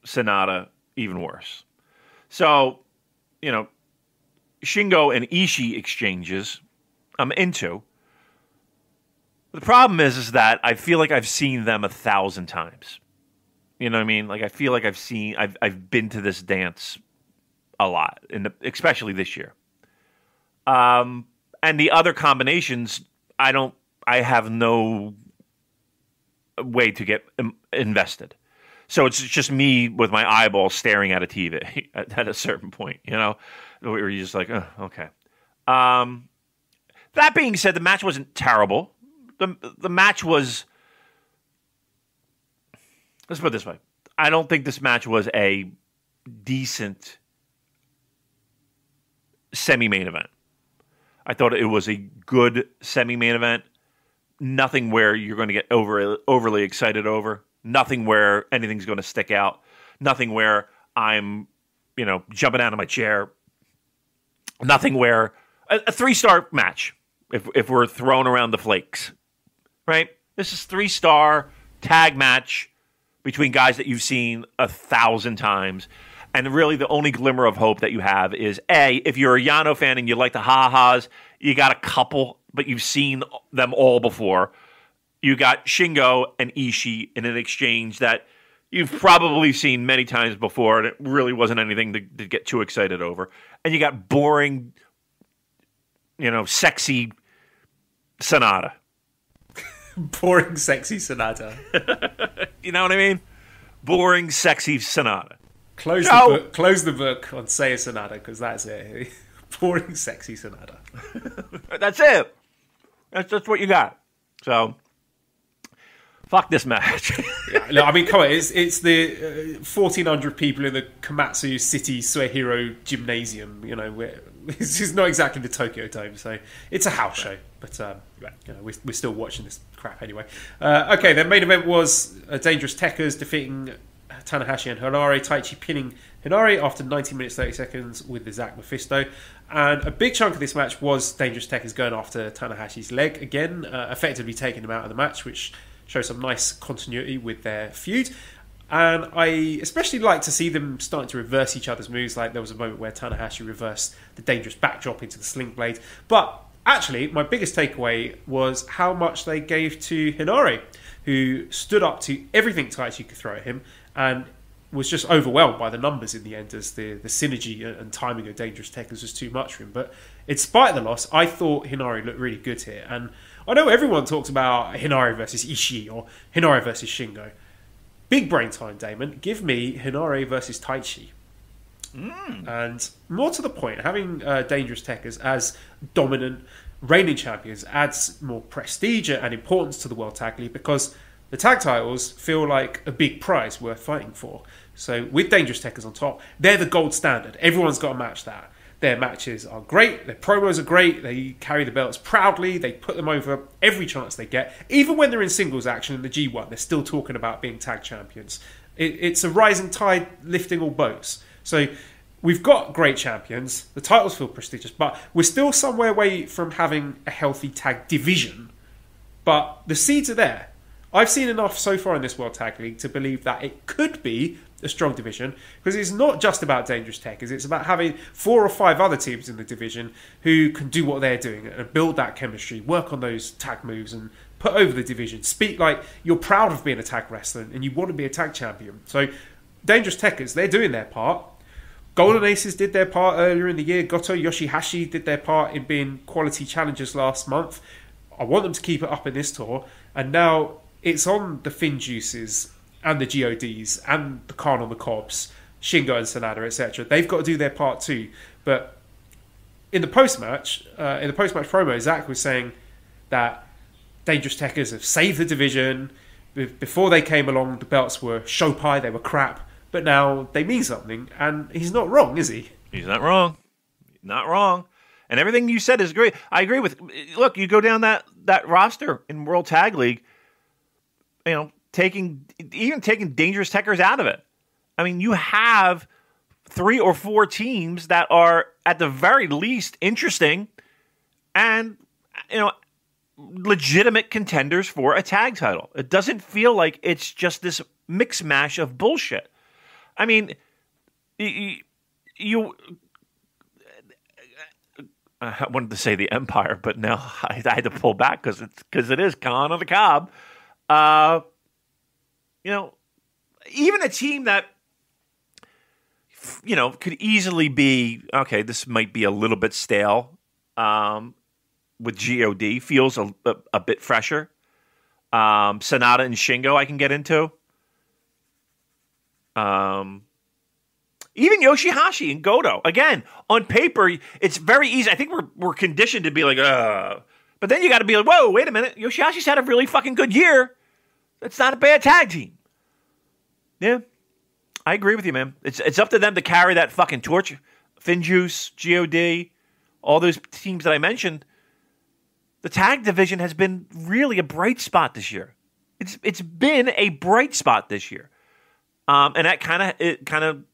Sanada, even worse. So, Shingo and Ishii exchanges, I'm into. The problem is that I feel like I've seen them 1,000 times. You know what I mean? Like, I feel like I've been to this dance a lot, especially this year. And the other combinations, I have no way to get invested. So it's just me with my eyeballs staring at a TV at a certain point, where you're just like, oh, okay. That being said, the match wasn't terrible. The match was, let's put it this way. I don't think this match was a decent semi-main event. I thought it was a good semi-main event. Nothing where you're going to get overly excited over. Nothing where anything's going to stick out. Nothing where I'm, jumping out of my chair. Nothing where a 3-star match. If we're throwing around the flakes, right? This is 3-star tag match between guys that you've seen 1,000 times. And really the only glimmer of hope that you have is, A, if you're a Yano fan and you like the ha-has, you got a couple, but you've seen them all before. You got Shingo and Ishii in an exchange that you've probably seen many times before, and it really wasn't anything to get too excited over. And you got boring, sexy Sonata. Boring, sexy Sonata. You know what I mean? Boring, sexy Sonata. Close the book on Seiya Sonata, because that's it. Boring, sexy Sonata. That's it. That's just what you got. So, fuck this match. Yeah, look, I mean, come on. It's the 1,400 people in the Komatsu City Suehiro Gymnasium. You know, this is not exactly the Tokyo Dome, so it's a house show. But you know, we're still watching this crap anyway. Okay, the main event was Dangerous Tekkers defeating Tanahashi and Hinare. Taichi pinning Hinare after 19 minutes 30 seconds with the Zack Mephisto. And a big chunk of this match was Dangerous Tekkers going after Tanahashi's leg again, effectively taking him out of the match, which shows some nice continuity with their feud. And I especially like to see them starting to reverse each other's moves. Like there was a moment where Tanahashi reversed the dangerous backdrop into the sling blade. But actually, my biggest takeaway was how much they gave to Hinare, who stood up to everything Taichi could throw at him and was just overwhelmed by the numbers in the end, as the synergy and timing of Dangerous Tekkers was too much for him. But in spite of the loss, I thought Hinare looked really good here. And I know everyone talks about Hinare versus Ishii or Hinare versus Shingo. Big brain time, Damon. Give me Hinare versus Taichi. And more to the point, having Dangerous Tekkers as dominant reigning champions adds more prestige and importance to the World Tag League, because the tag titles feel like a big prize worth fighting for. So with Dangerous Tekkers on top, they're the gold standard. Everyone's got to match that. Their matches are great. Their promos are great. They carry the belts proudly. They put them over every chance they get. Even when they're in singles action in the G1, they're still talking about being tag champions. It's a rising tide lifting all boats. So we've got great champions. The titles feel prestigious, but we're still somewhere away from having a healthy tag division. But the seeds are there. I've seen enough so far in this World Tag League to believe that it could be a strong division, because it's not just about Dangerous Tekkers. It's about having 4 or 5 other teams in the division who can do what they're doing and build that chemistry, work on those tag moves and put over the division. Speak like you're proud of being a tag wrestler and you want to be a tag champion. So Dangerous Tekkers, they're doing their part. Golden Aces did their part earlier in the year. Goto Yoshihashi did their part in being quality challengers last month. I want them to keep it up in this tour. And now it's on the FinJuices and the GODs and the Khan on the Cobbs, Shingo and Sonata, etc. They've got to do their part too. But in the post-match promo, Zack was saying that Dangerous Tekkers have saved the division. Before they came along, the belts were show pie, they were crap. But now they mean something, and he's not wrong, is he? He's not wrong. Not wrong. And everything you said is great. I agree with. Look, you go down that roster in World Tag League, you know, taking Dangerous Tekkers out of it. I mean, you have 3 or 4 teams that are at the very least interesting and, you know, legitimate contenders for a tag title. It doesn't feel like it's just this mix mash of bullshit. I mean, you I wanted to say the Empire, but now I had to pull back because it is Khan on the Cobb. You know, even a team that, you know, could easily be, okay, this might be a little bit stale, with GOD, feels a bit fresher. Sonata and Shingo I can get into. Even Yoshihashi and Goto. Again, on paper, it's very easy. I think we're conditioned to be like, but then you got to be like, whoa, wait a minute. Yoshihashi's had a really fucking good year. That's not a bad tag team. Yeah, I agree with you, man. It's up to them to carry that fucking torch. FinJuice, GOD, all those teams that I mentioned. The tag division has been really a bright spot this year. It's been a bright spot this year, and that kind of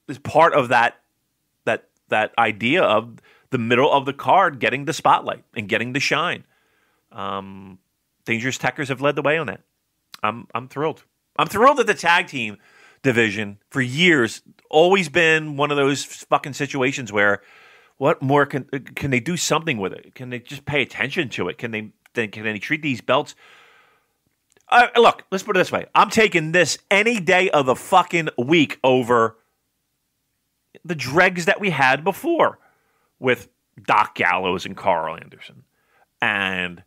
is part of that idea of the middle of the card getting the spotlight and getting the shine. Dangerous Tekkers have led the way on that. I'm thrilled. I'm thrilled that the tag team division for years always been one of those fucking situations where what more can they do something with it? Can they just pay attention to it? Can they treat these belts? Look, let's put it this way. I'm taking this any day of the fucking week over the dregs that we had before with Doc Gallows and Carl Anderson. and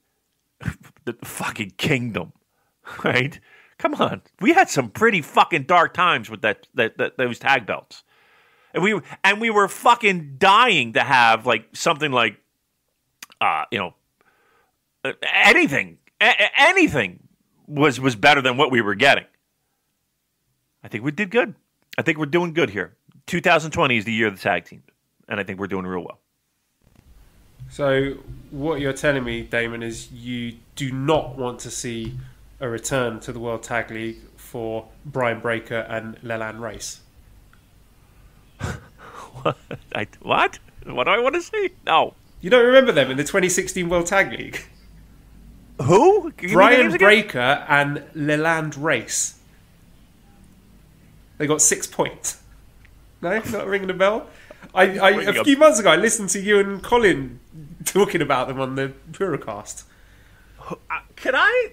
the fucking Kingdom, right? Come on, we had some pretty fucking dark times with those tag belts, and we were fucking dying to have like something like, anything was better than what we were getting. I think we did good. I think we're doing good here. 2020 is the year of the tag team, and I think we're doing real well. So what you're telling me, Damon, is you do not want to see a return to the World Tag League for Brian Breaker and Leland Race. What? What do I want to see? No. You don't remember them in the 2016 World Tag League? Who? Brian Breaker and Leland Race. They got 6 points. No? Not ringing a bell? A few months ago, I listened to you and Colin talking about them on the Purocast. Can I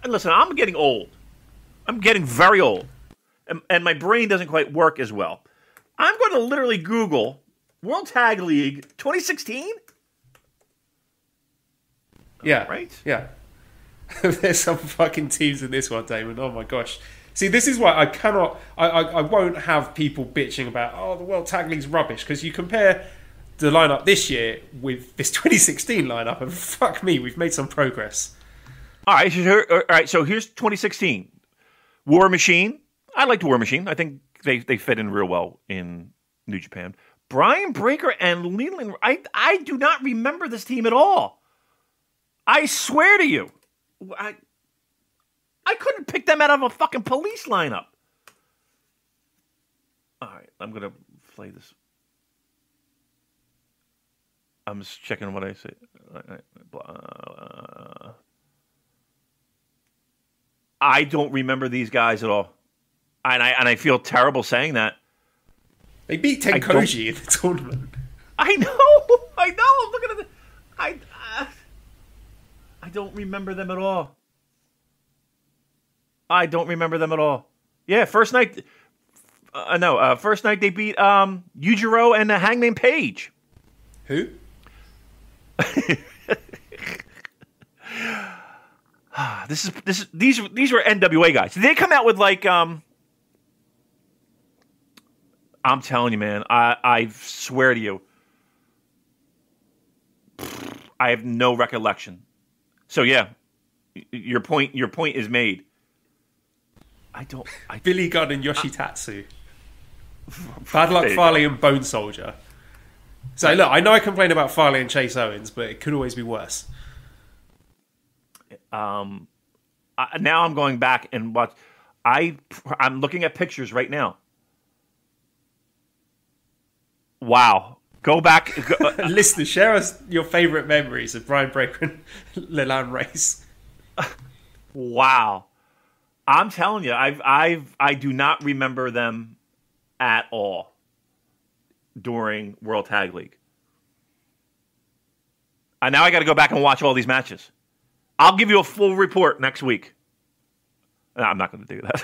listen, I'm getting old. I'm getting very old. And my brain doesn't quite work as well. I'm going to literally Google World Tag League 2016? Yeah. Right? Yeah. There's some fucking teams in this one, Damon. Oh my gosh. See, this is why I cannot... I won't have people bitching about, oh, the World Tag League's rubbish, because you compare the lineup this year with this 2016 lineup, and fuck me, we've made some progress. All right, so here's 2016. War Machine. I liked War Machine. I think they fit in real well in New Japan. Brian Breaker and Leland. I do not remember this team at all. I swear to you. I couldn't pick them out of a fucking Police lineup. All right, I'm going to play this. I'm just checking what I say. I don't remember these guys at all. And I feel terrible saying that. They beat Tenkoji in the tournament. I know. I'm looking at the... I don't remember them at all. I don't remember them at all. Yeah, first night... first night they beat Yujiro and Hangman Page. Who? These were NWA guys. Did they come out with like I'm telling you, man, I swear to you, I have no recollection. So yeah, your point is made. Billy Gunn and Yoshitatsu. Bad Luck Farley and Bone Soldier. So look, I know I complain about Farley and Chase Owens, but it could always be worse. Now I'm going back and watch. I'm looking at pictures right now. Wow. Go back. Listeners, share us your favourite memories of Brian Breaker and Leland Race. Wow. I'm telling you, I do not remember them at all during World Tag League. And now I got to go back and watch all these matches. I'll give you a full report next week. No, I'm not going to do that.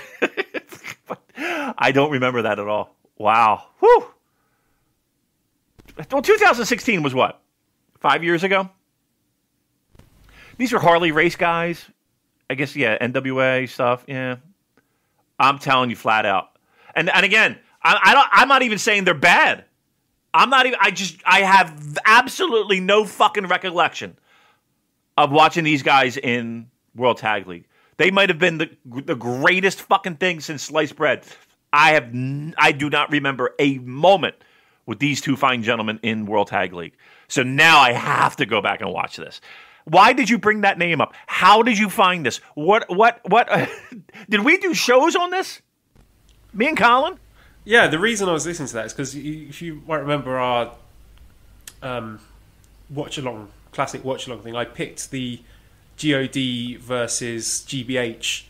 I don't remember that at all. Wow. Whew. Well, 2016 was what? 5 years ago? These were Harley race guys. I guess, yeah, NWA stuff. Yeah. I'm telling you flat out. And again, I'm not even saying they're bad. I have absolutely no fucking recollection of watching these guys in World Tag League. They might have been the greatest fucking thing since sliced bread. I do not remember a moment with these two fine gentlemen in World Tag League. So now I have to go back and watch this. Why did you bring that name up? How did you find this? What did we do shows on this? Me and Colin? Yeah, the reason I was listening to that is because if you might remember our classic watch-along thing, I picked the GOD versus GBH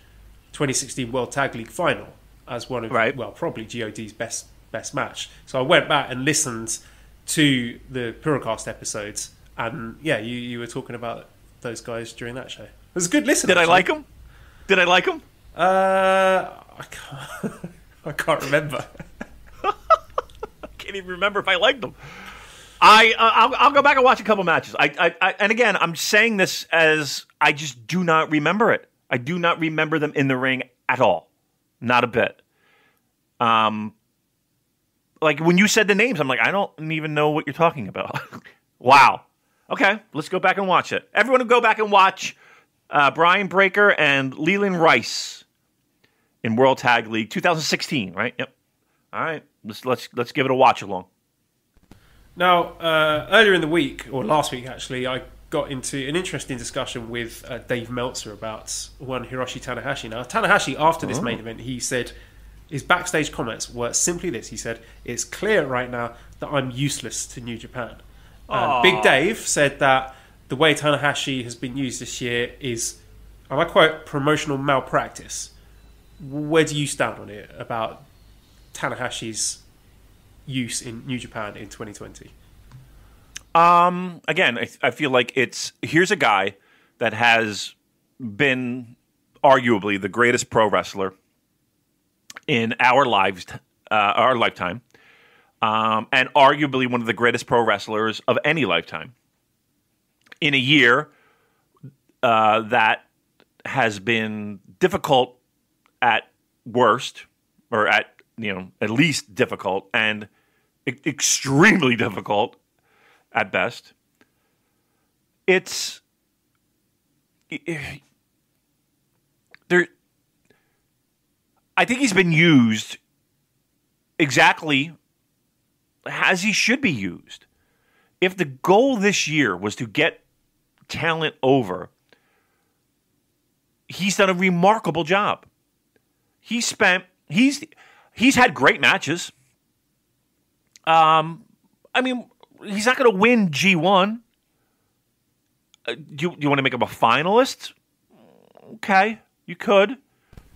2016 World Tag League final as one of, well, probably GOD's best match. So I went back and listened to the Purocast episodes, and yeah, you were talking about those guys during that show. It was a good listen. Did I like them? I can't remember. I can't even remember if I liked them. I'll go back and watch a couple matches. And again, I'm saying this as I just do not remember it. I do not remember them in the ring at all, not a bit. Like when you said the names, I'm like, I don't even know what you're talking about. Wow. Okay, let's go back and watch it. Everyone go back and watch Brian Breaker and Leland Rice in World Tag League 2016. Right? Yep. All right. Let's give it a watch along. Now, earlier in the week, or last week actually, I got into an interesting discussion with Dave Meltzer about one Hiroshi Tanahashi. Now, Tanahashi, after this main event, he said his backstage comments were simply this. He said, "It's clear right now that I'm useless to New Japan." Big Dave said that the way Tanahashi has been used this year is, and I quote, promotional malpractice. Where do you stand on it about Tanahashi's use in New Japan in 2020? Again, I feel like here's a guy that has been arguably the greatest pro wrestler in our lifetime, and arguably one of the greatest pro wrestlers of any lifetime. In a year that has been difficult at worst, or at least difficult, and extremely difficult at best. I think he's been used exactly as he should be used. If the goal this year was to get talent over, he's done a remarkable job. He's had great matches. I mean, he's not going to win G1. Do you want to make him a finalist? Okay, you could.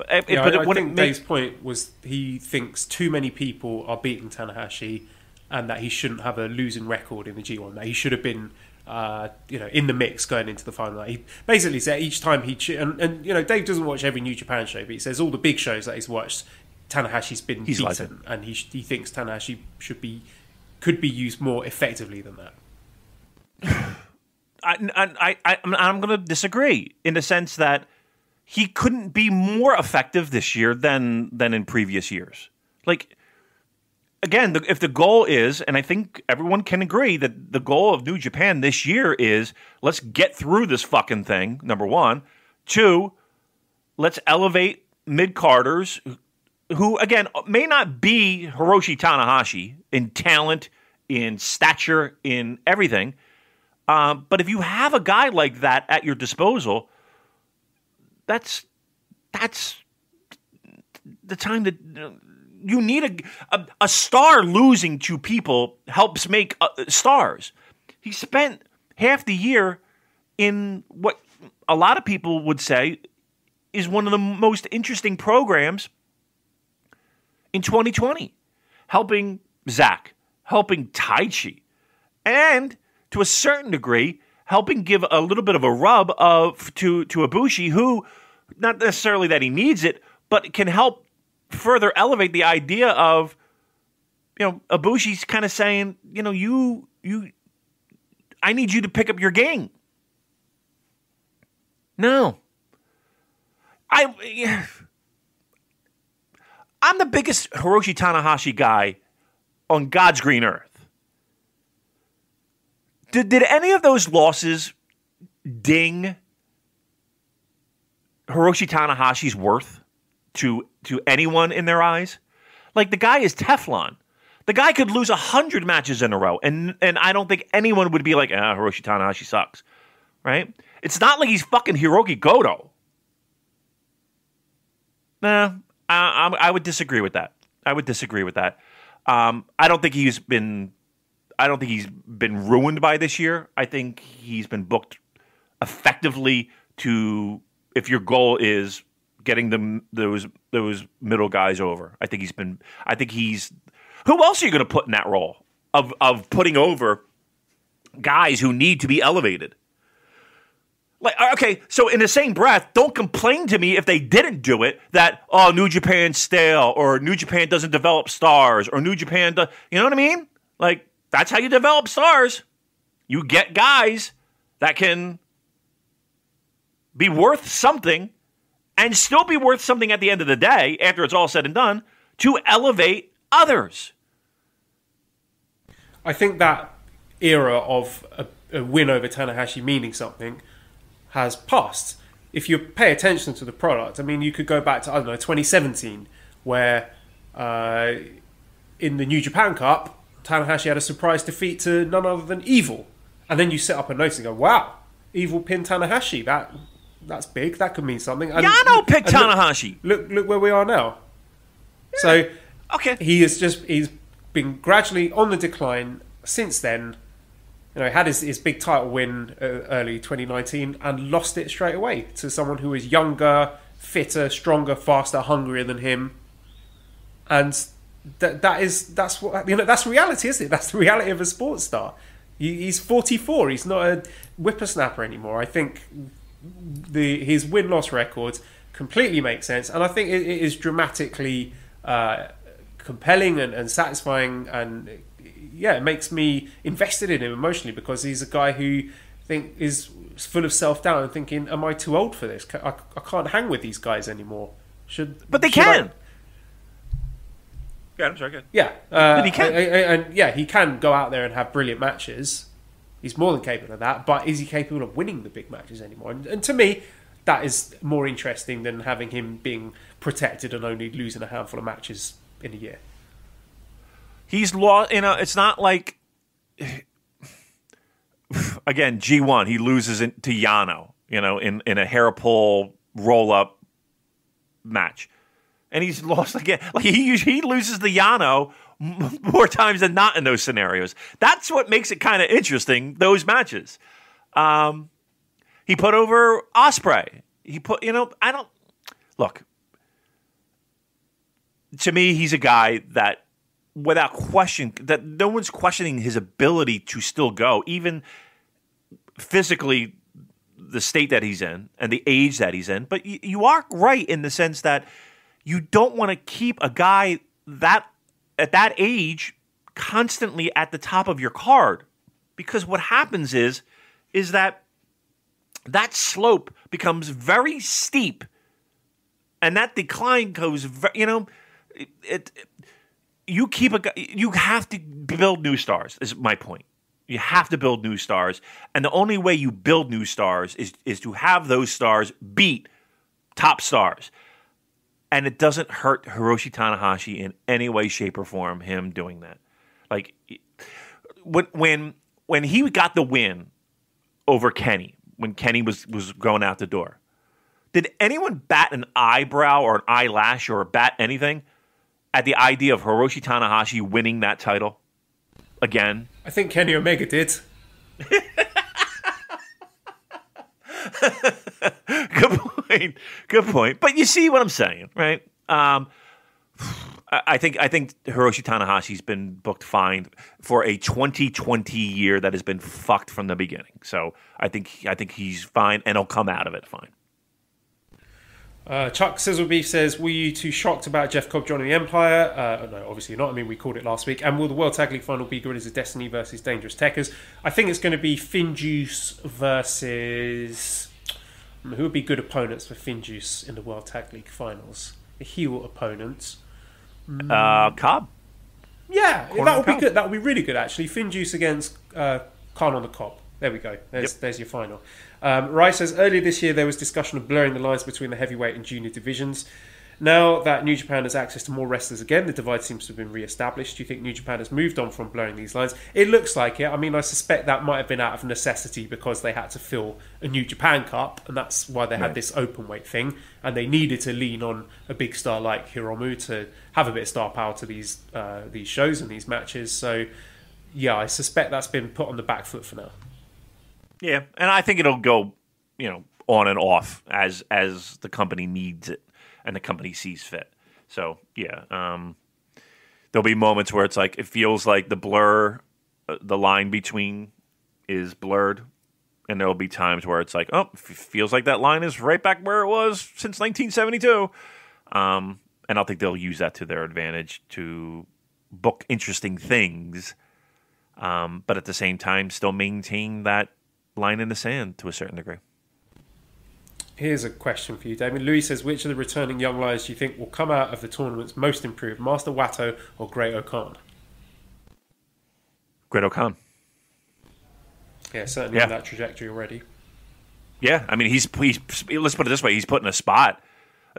I think Dave's point was he thinks too many people are beating Tanahashi, and that he shouldn't have a losing record in the G1. That he should have been, in the mix going into the final. He basically said each time and Dave doesn't watch every New Japan show, but he says all the big shows that he's watched, Tanahashi's been beaten, and he thinks Tanahashi could be used more effectively than that. I'm going to disagree in the sense that he couldn't be more effective this year than in previous years. Like, again, if the goal is, and I think everyone can agree that the goal of New Japan this year is, let's get through this fucking thing, number one. Two, let's elevate mid-carders who, again, may not be Hiroshi Tanahashi in talent, in stature, in everything. But if you have a guy like that at your disposal, that's the time that you need a star. Losing to people helps make stars. He spent half the year in what a lot of people would say is one of the most interesting programs in 2020, helping Zack, helping Taichi, and to a certain degree, helping give a little bit of a rub to Ibushi, who, not necessarily that he needs it, but can help further elevate the idea of, Ibushi's kind of saying, I need you to pick up your game. No. I'm the biggest Hiroshi Tanahashi guy on God's green earth. Did any of those losses ding Hiroshi Tanahashi's worth to anyone in their eyes? Like, the guy is Teflon. The guy could lose 100 matches in a row, and I don't think anyone would be like, Hiroshi Tanahashi sucks, right? It's not like he's fucking Hiroki Goto. Nah, I would disagree with that. I don't think he's been ruined by this year. I think he's been booked effectively to, if your goal is getting those middle guys over. I think he's who else are you going to put in that role of putting over guys who need to be elevated? Like, okay, so in the same breath, don't complain to me if they didn't do it, that, New Japan's stale, or New Japan doesn't develop stars, or New Japan does, you know what I mean? Like, That's how you develop stars. You get guys that can be worth something and still be worth something at the end of the day, after it's all said and done, to elevate others. I think that era of a win over Tanahashi meaning something has passed. If you pay attention to the product, I mean, you could go back to, 2017, where in the New Japan Cup, Tanahashi had a surprise defeat to none other than Evil. And then you set up a note and go, wow, Evil pinned Tanahashi. That's big. That could mean something. And Yano picked Tanahashi. Look where we are now. Yeah. So okay, he's been gradually on the decline since then. He had his big title win early 2019 and lost it straight away to someone who is younger, fitter, stronger, faster, hungrier than him. And that's reality, isn't it? That's the reality of a sports star. He's 44. He's not a whippersnapper anymore. I think his win-loss record completely makes sense, and I think it is dramatically compelling and satisfying, and it makes me invested in him emotionally, because he's a guy who is full of self-doubt and thinking, am I too old for this? I can't hang with these guys anymore. But they can. Yeah, I'm sorry, good. Yeah. But he can. And he can go out there and have brilliant matches. He's more than capable of that, but is he capable of winning the big matches anymore? And to me, that is more interesting than having him being protected and only losing a handful of matches in a year. He's lost. It's not like, again, G1. He loses to Yano. In a hair pull roll up match, and he's lost again. Like he loses the Yano more times than not in those scenarios. That's what makes it kind of interesting, those matches. He put over Ospreay. I don't... Look, to me, he's a guy that, without question, that no one's questioning his ability to still go, even physically, the state that he's in and the age that he's in. But you are right in the sense that you don't want to keep a guy that at that age constantly at the top of your card, because what happens is that slope becomes very steep, and that decline goes you keep a guy, you have to build new stars, is my point. You have to build new stars, and the only way you build new stars is to have those stars beat top stars. And it doesn't hurt Hiroshi Tanahashi in any way, shape, or form, him doing that. Like, when he got the win over Kenny, when Kenny was going out the door, did anyone bat an eyebrow or an eyelash or bat anything at the idea of Hiroshi Tanahashi winning that title again? I think Kenny Omega did. Good point. But you see what I'm saying, right? I think Hiroshi Tanahashi's been booked fine for a 2020 year that has been fucked from the beginning. So I think he's fine, and he'll come out of it fine. Chuck Sizzlebeef says, were you too shocked about Jeff Cobb joining the Empire? No, obviously not. I mean, we called it last week. And will the World Tag League final be Gorillas of Destiny versus Dangerous Tekkers? I think it's going to be Finjuice versus... Who would be good opponents for Finjuice in the World Tag League finals? The heel opponents. Cobb. Yeah, that would be good. That would be really good, actually. Finjuice against Khan on the Cobb. There we go. There's your final. Rice says, earlier this year there was discussion of blurring the lines between the heavyweight and junior divisions. Now that New Japan has access to more wrestlers again, the divide seems to have been re-established. Do you think New Japan has moved on from blurring these lines? It looks like it. I mean, I suspect that might have been out of necessity because they had to fill a New Japan Cup, and that's why they had this open weight thing, and they needed to lean on a big star like Hiromu to have a bit of star power to these shows and these matches. So, yeah, I suspect that's been put on the back foot for now. Yeah, and I think it'll go, on and off as the company needs it and the company sees fit. So, yeah, there'll be moments where it's like it feels like the line between is blurred, and there'll be times where it's like, oh, feels like that line is right back where it was since 1972. And I think they'll use that to their advantage to book interesting things. but at the same time, still maintain that line in the sand to a certain degree. Here's a question for you, Damien. Louis says, which of the returning young lions do you think will come out of the tournaments most improved, Master Watto or Great-O-Khan? Great-O-Khan. Yeah, certainly on that trajectory already. Yeah, I mean, he's let's put it this way. He's put in a spot.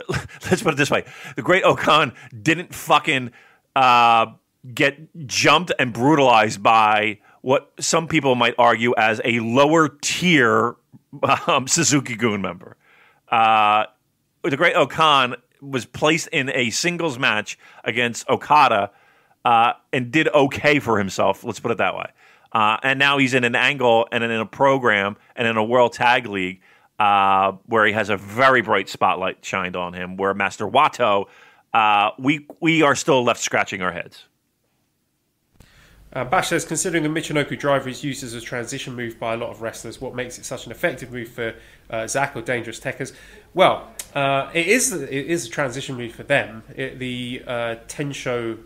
Let's put it this way. The Great-O-Khan didn't fucking get jumped and brutalized by what some people might argue as a lower tier Suzuki-gun member. The Great-O-Khan was placed in a singles match against Okada and did okay for himself. Let's put it that way. And now he's in an angle and in a program and in a World Tag League where he has a very bright spotlight shined on him, where Master Watto, we are still left scratching our heads. Bash says, considering the Michinoku driver is used as a transition move by a lot of wrestlers, what makes it such an effective move for Zack or Dangerous Tekkers? Well, it is a transition move for them. The Tensho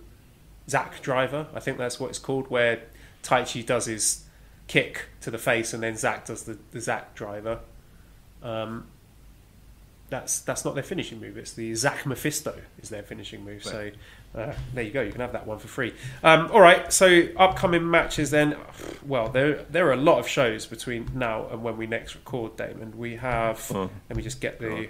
Zack driver, I think that's what it's called, where Taichi does his kick to the face and then Zack does the Zack driver. That's not their finishing move. It's the Zack Mephisto is their finishing move. Right. So there you go. You can have that one for free. All right. So upcoming matches then. Well, there are a lot of shows between now and when we next record, Damon. We have. Let me just get the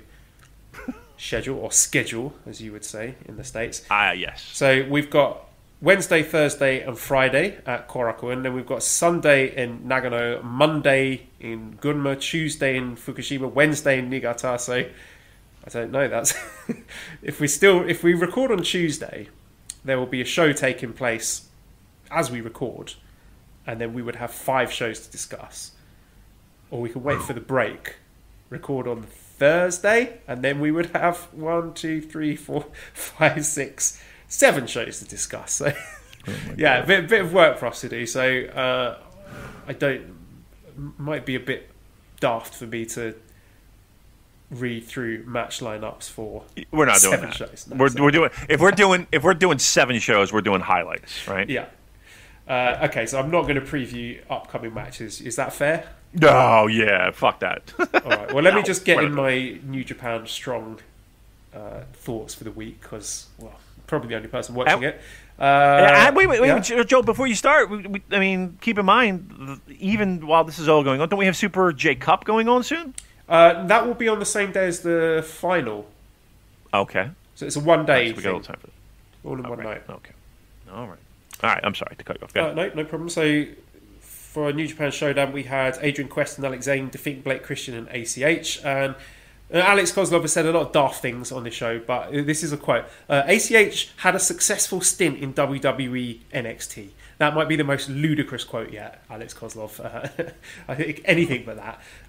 schedule, as you would say in the States. Yes. So we've got Wednesday, Thursday, and Friday at Korakuen. Then we've got Sunday in Nagano, Monday in Gunma, Tuesday in Fukushima, Wednesday in Niigata. So I don't know. That's if we record on Tuesday, there will be a show taking place as we record, and then we would have 5 shows to discuss. Or we could wait for the break, record on Thursday, and then we would have 1, 2, 3, 4, 5, 6, 7 shows to discuss. So yeah, a bit of work for us to do. So might be a bit daft for me to read through match lineups for. We're not doing that. Shows. No, if we're doing 7 shows, we're doing highlights, right? Yeah. Okay, so I'm not going to preview upcoming matches. Is that fair? Oh yeah, fuck that. All right. Well, let me just get in my New Japan Strong thoughts for the week because, well, probably the only person watching it. Wait, Joe. Before you start, I mean, keep in mind, even while this is all going on, don't we have Super J Cup going on soon? That will be on the same day as the final. Okay. So it's a one-day thing. We got a little time for that. All in one night. Okay. All right. I'm sorry to cut you off. No problem. So for New Japan Showdown, we had Adrian Quest and Alex Zane defeating Blake Christian and ACH. And Alex Kozlov has said a lot of daft things on this show, but this is a quote. ACH had a successful stint in WWE NXT. That might be the most ludicrous quote yet, Alex Kozlov. I think anything but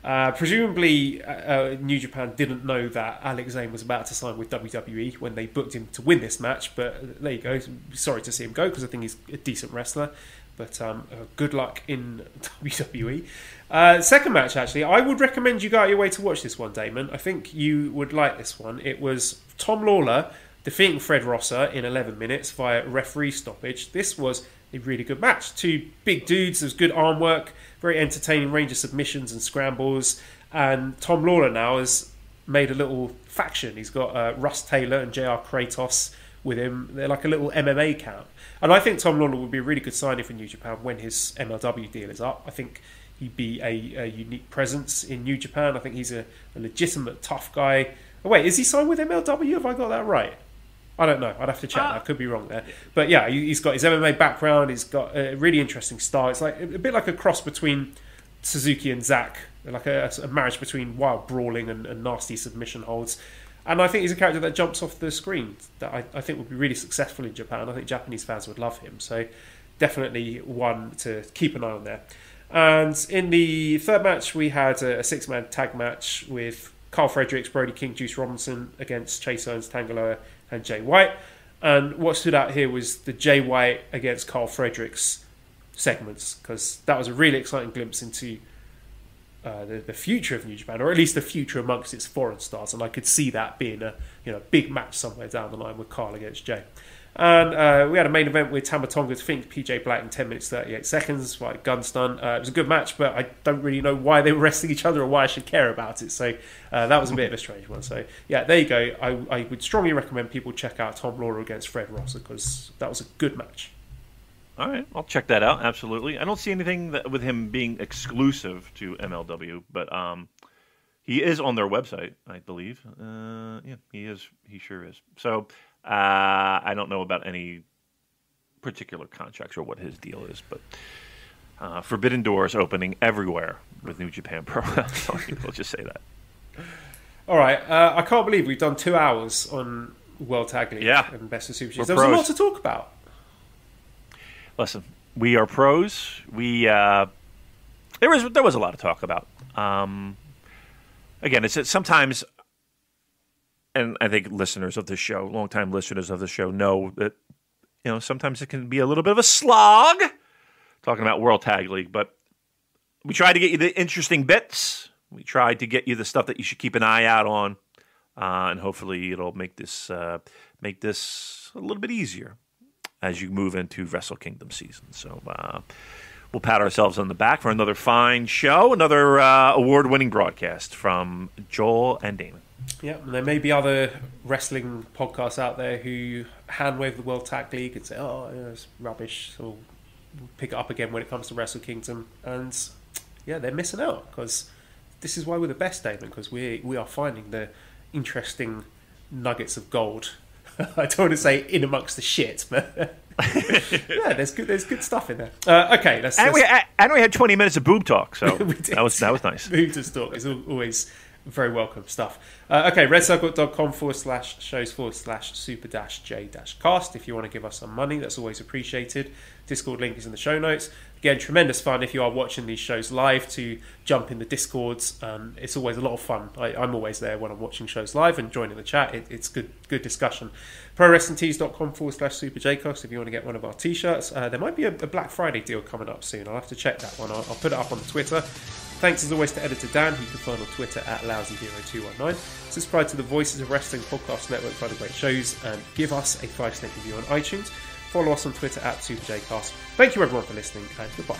that. Presumably, New Japan didn't know that Alex Zane was about to sign with WWE when they booked him to win this match, but there you go. Sorry to see him go because I think he's a decent wrestler. But good luck in WWE. Second match, actually, I would recommend you go out your way to watch this one, Damon. I think you would like this one. It was Tom Lawler defeating Fred Rosser in 11 minutes via referee stoppage. This was a really good match. 2 big dudes. There was good arm work, very entertaining range of submissions and scrambles. And Tom Lawler now has made a little faction. He's got Russ Taylor and JR Kratos with him. They're like a little MMA camp. And I think Tom Lawler would be a really good signing for New Japan when his MLW deal is up. I think he'd be a unique presence in New Japan. I think he's a legitimate tough guy. Oh, wait, is he signed with MLW? Have I got that right? I don't know. I'd have to check that. I could be wrong there. But yeah, he's got his MMA background. He's got a really interesting style. It's like a bit like a cross between Suzuki and Zack, like a marriage between wild brawling and nasty submission holds. And I think he's a character that jumps off the screen that I think would be really successful in Japan. I think Japanese fans would love him. So definitely one to keep an eye on there. And in the third match, we had a 6-man tag match with Carl Fredericks, Brody King, Juice Robinson against Chase Owens, Tangaloa, and Jay White. And what stood out here was the Jay White against Carl Fredericks segments, because that was a really exciting glimpse into the future of New Japan, or at least the future amongst its foreign stars, and I could see that being a big match somewhere down the line with Carl against Jay. And we had a main event with Tama Tonga defeating PJ Black in 10 minutes 38 seconds by a gun stun. It was a good match, but I don't really know why they were wrestling each other or why I should care about it. So that was a bit of a strange one. So yeah, there you go. I would strongly recommend people check out Tom Lawler against Fred Rosser because that was a good match. All right, I'll check that out. Absolutely. I don't see anything with him being exclusive to MLW, but he is on their website, I believe. Yeah, he is. He sure is. So I don't know about any particular contracts or what his deal is, but Forbidden Doors opening everywhere with New Japan Pro Wrestling. We'll just say that. All right, I can't believe we've done 2 hours on World Tag League and Best of Super Juniors. There was a lot to talk about. Listen, we are pros. There was a lot to talk about. Again, it's sometimes, and I think listeners of the show, longtime listeners of the show, know that sometimes it can be a little bit of a slog talking about World Tag League. But we tried to get you the interesting bits. We tried to get you the stuff that you should keep an eye out on, and hopefully it'll make this a little bit easier as you move into Wrestle Kingdom season. So we'll pat ourselves on the back for another fine show, another award-winning broadcast from Joel and Damon. Yeah, and there may be other wrestling podcasts out there who hand-wave the World Tag League and say, it's rubbish, so we'll pick it up again when it comes to Wrestle Kingdom. And yeah, they're missing out, because this is why we're the best, Damon, because we are finding the interesting nuggets of gold. I don't want to say in amongst the shit, but yeah, there's good stuff in there. Okay, we had 20 minutes of boob talk, so that was nice. Boob talk is always very welcome stuff. Okay, redcircle.com/shows/super-j-cast if you want to give us some money. That's always appreciated. Discord link is in the show notes. Again, tremendous fun if you are watching these shows live to jump in the Discords. It's always a lot of fun. I'm always there when I'm watching shows live and joining the chat. It's good discussion. ProWrestlingTees.com/SuperJcast if you want to get one of our t-shirts. There might be a Black Friday deal coming up soon. I'll have to check that one. I'll put it up on Twitter. Thanks as always to editor Dan, who you can find on Twitter at Lousy0219. Subscribe to the Voices of Wrestling Podcast Network for other great shows and give us a 5-star review on iTunes. Follow us on Twitter at SuperJcast. Thank you everyone for listening and goodbye.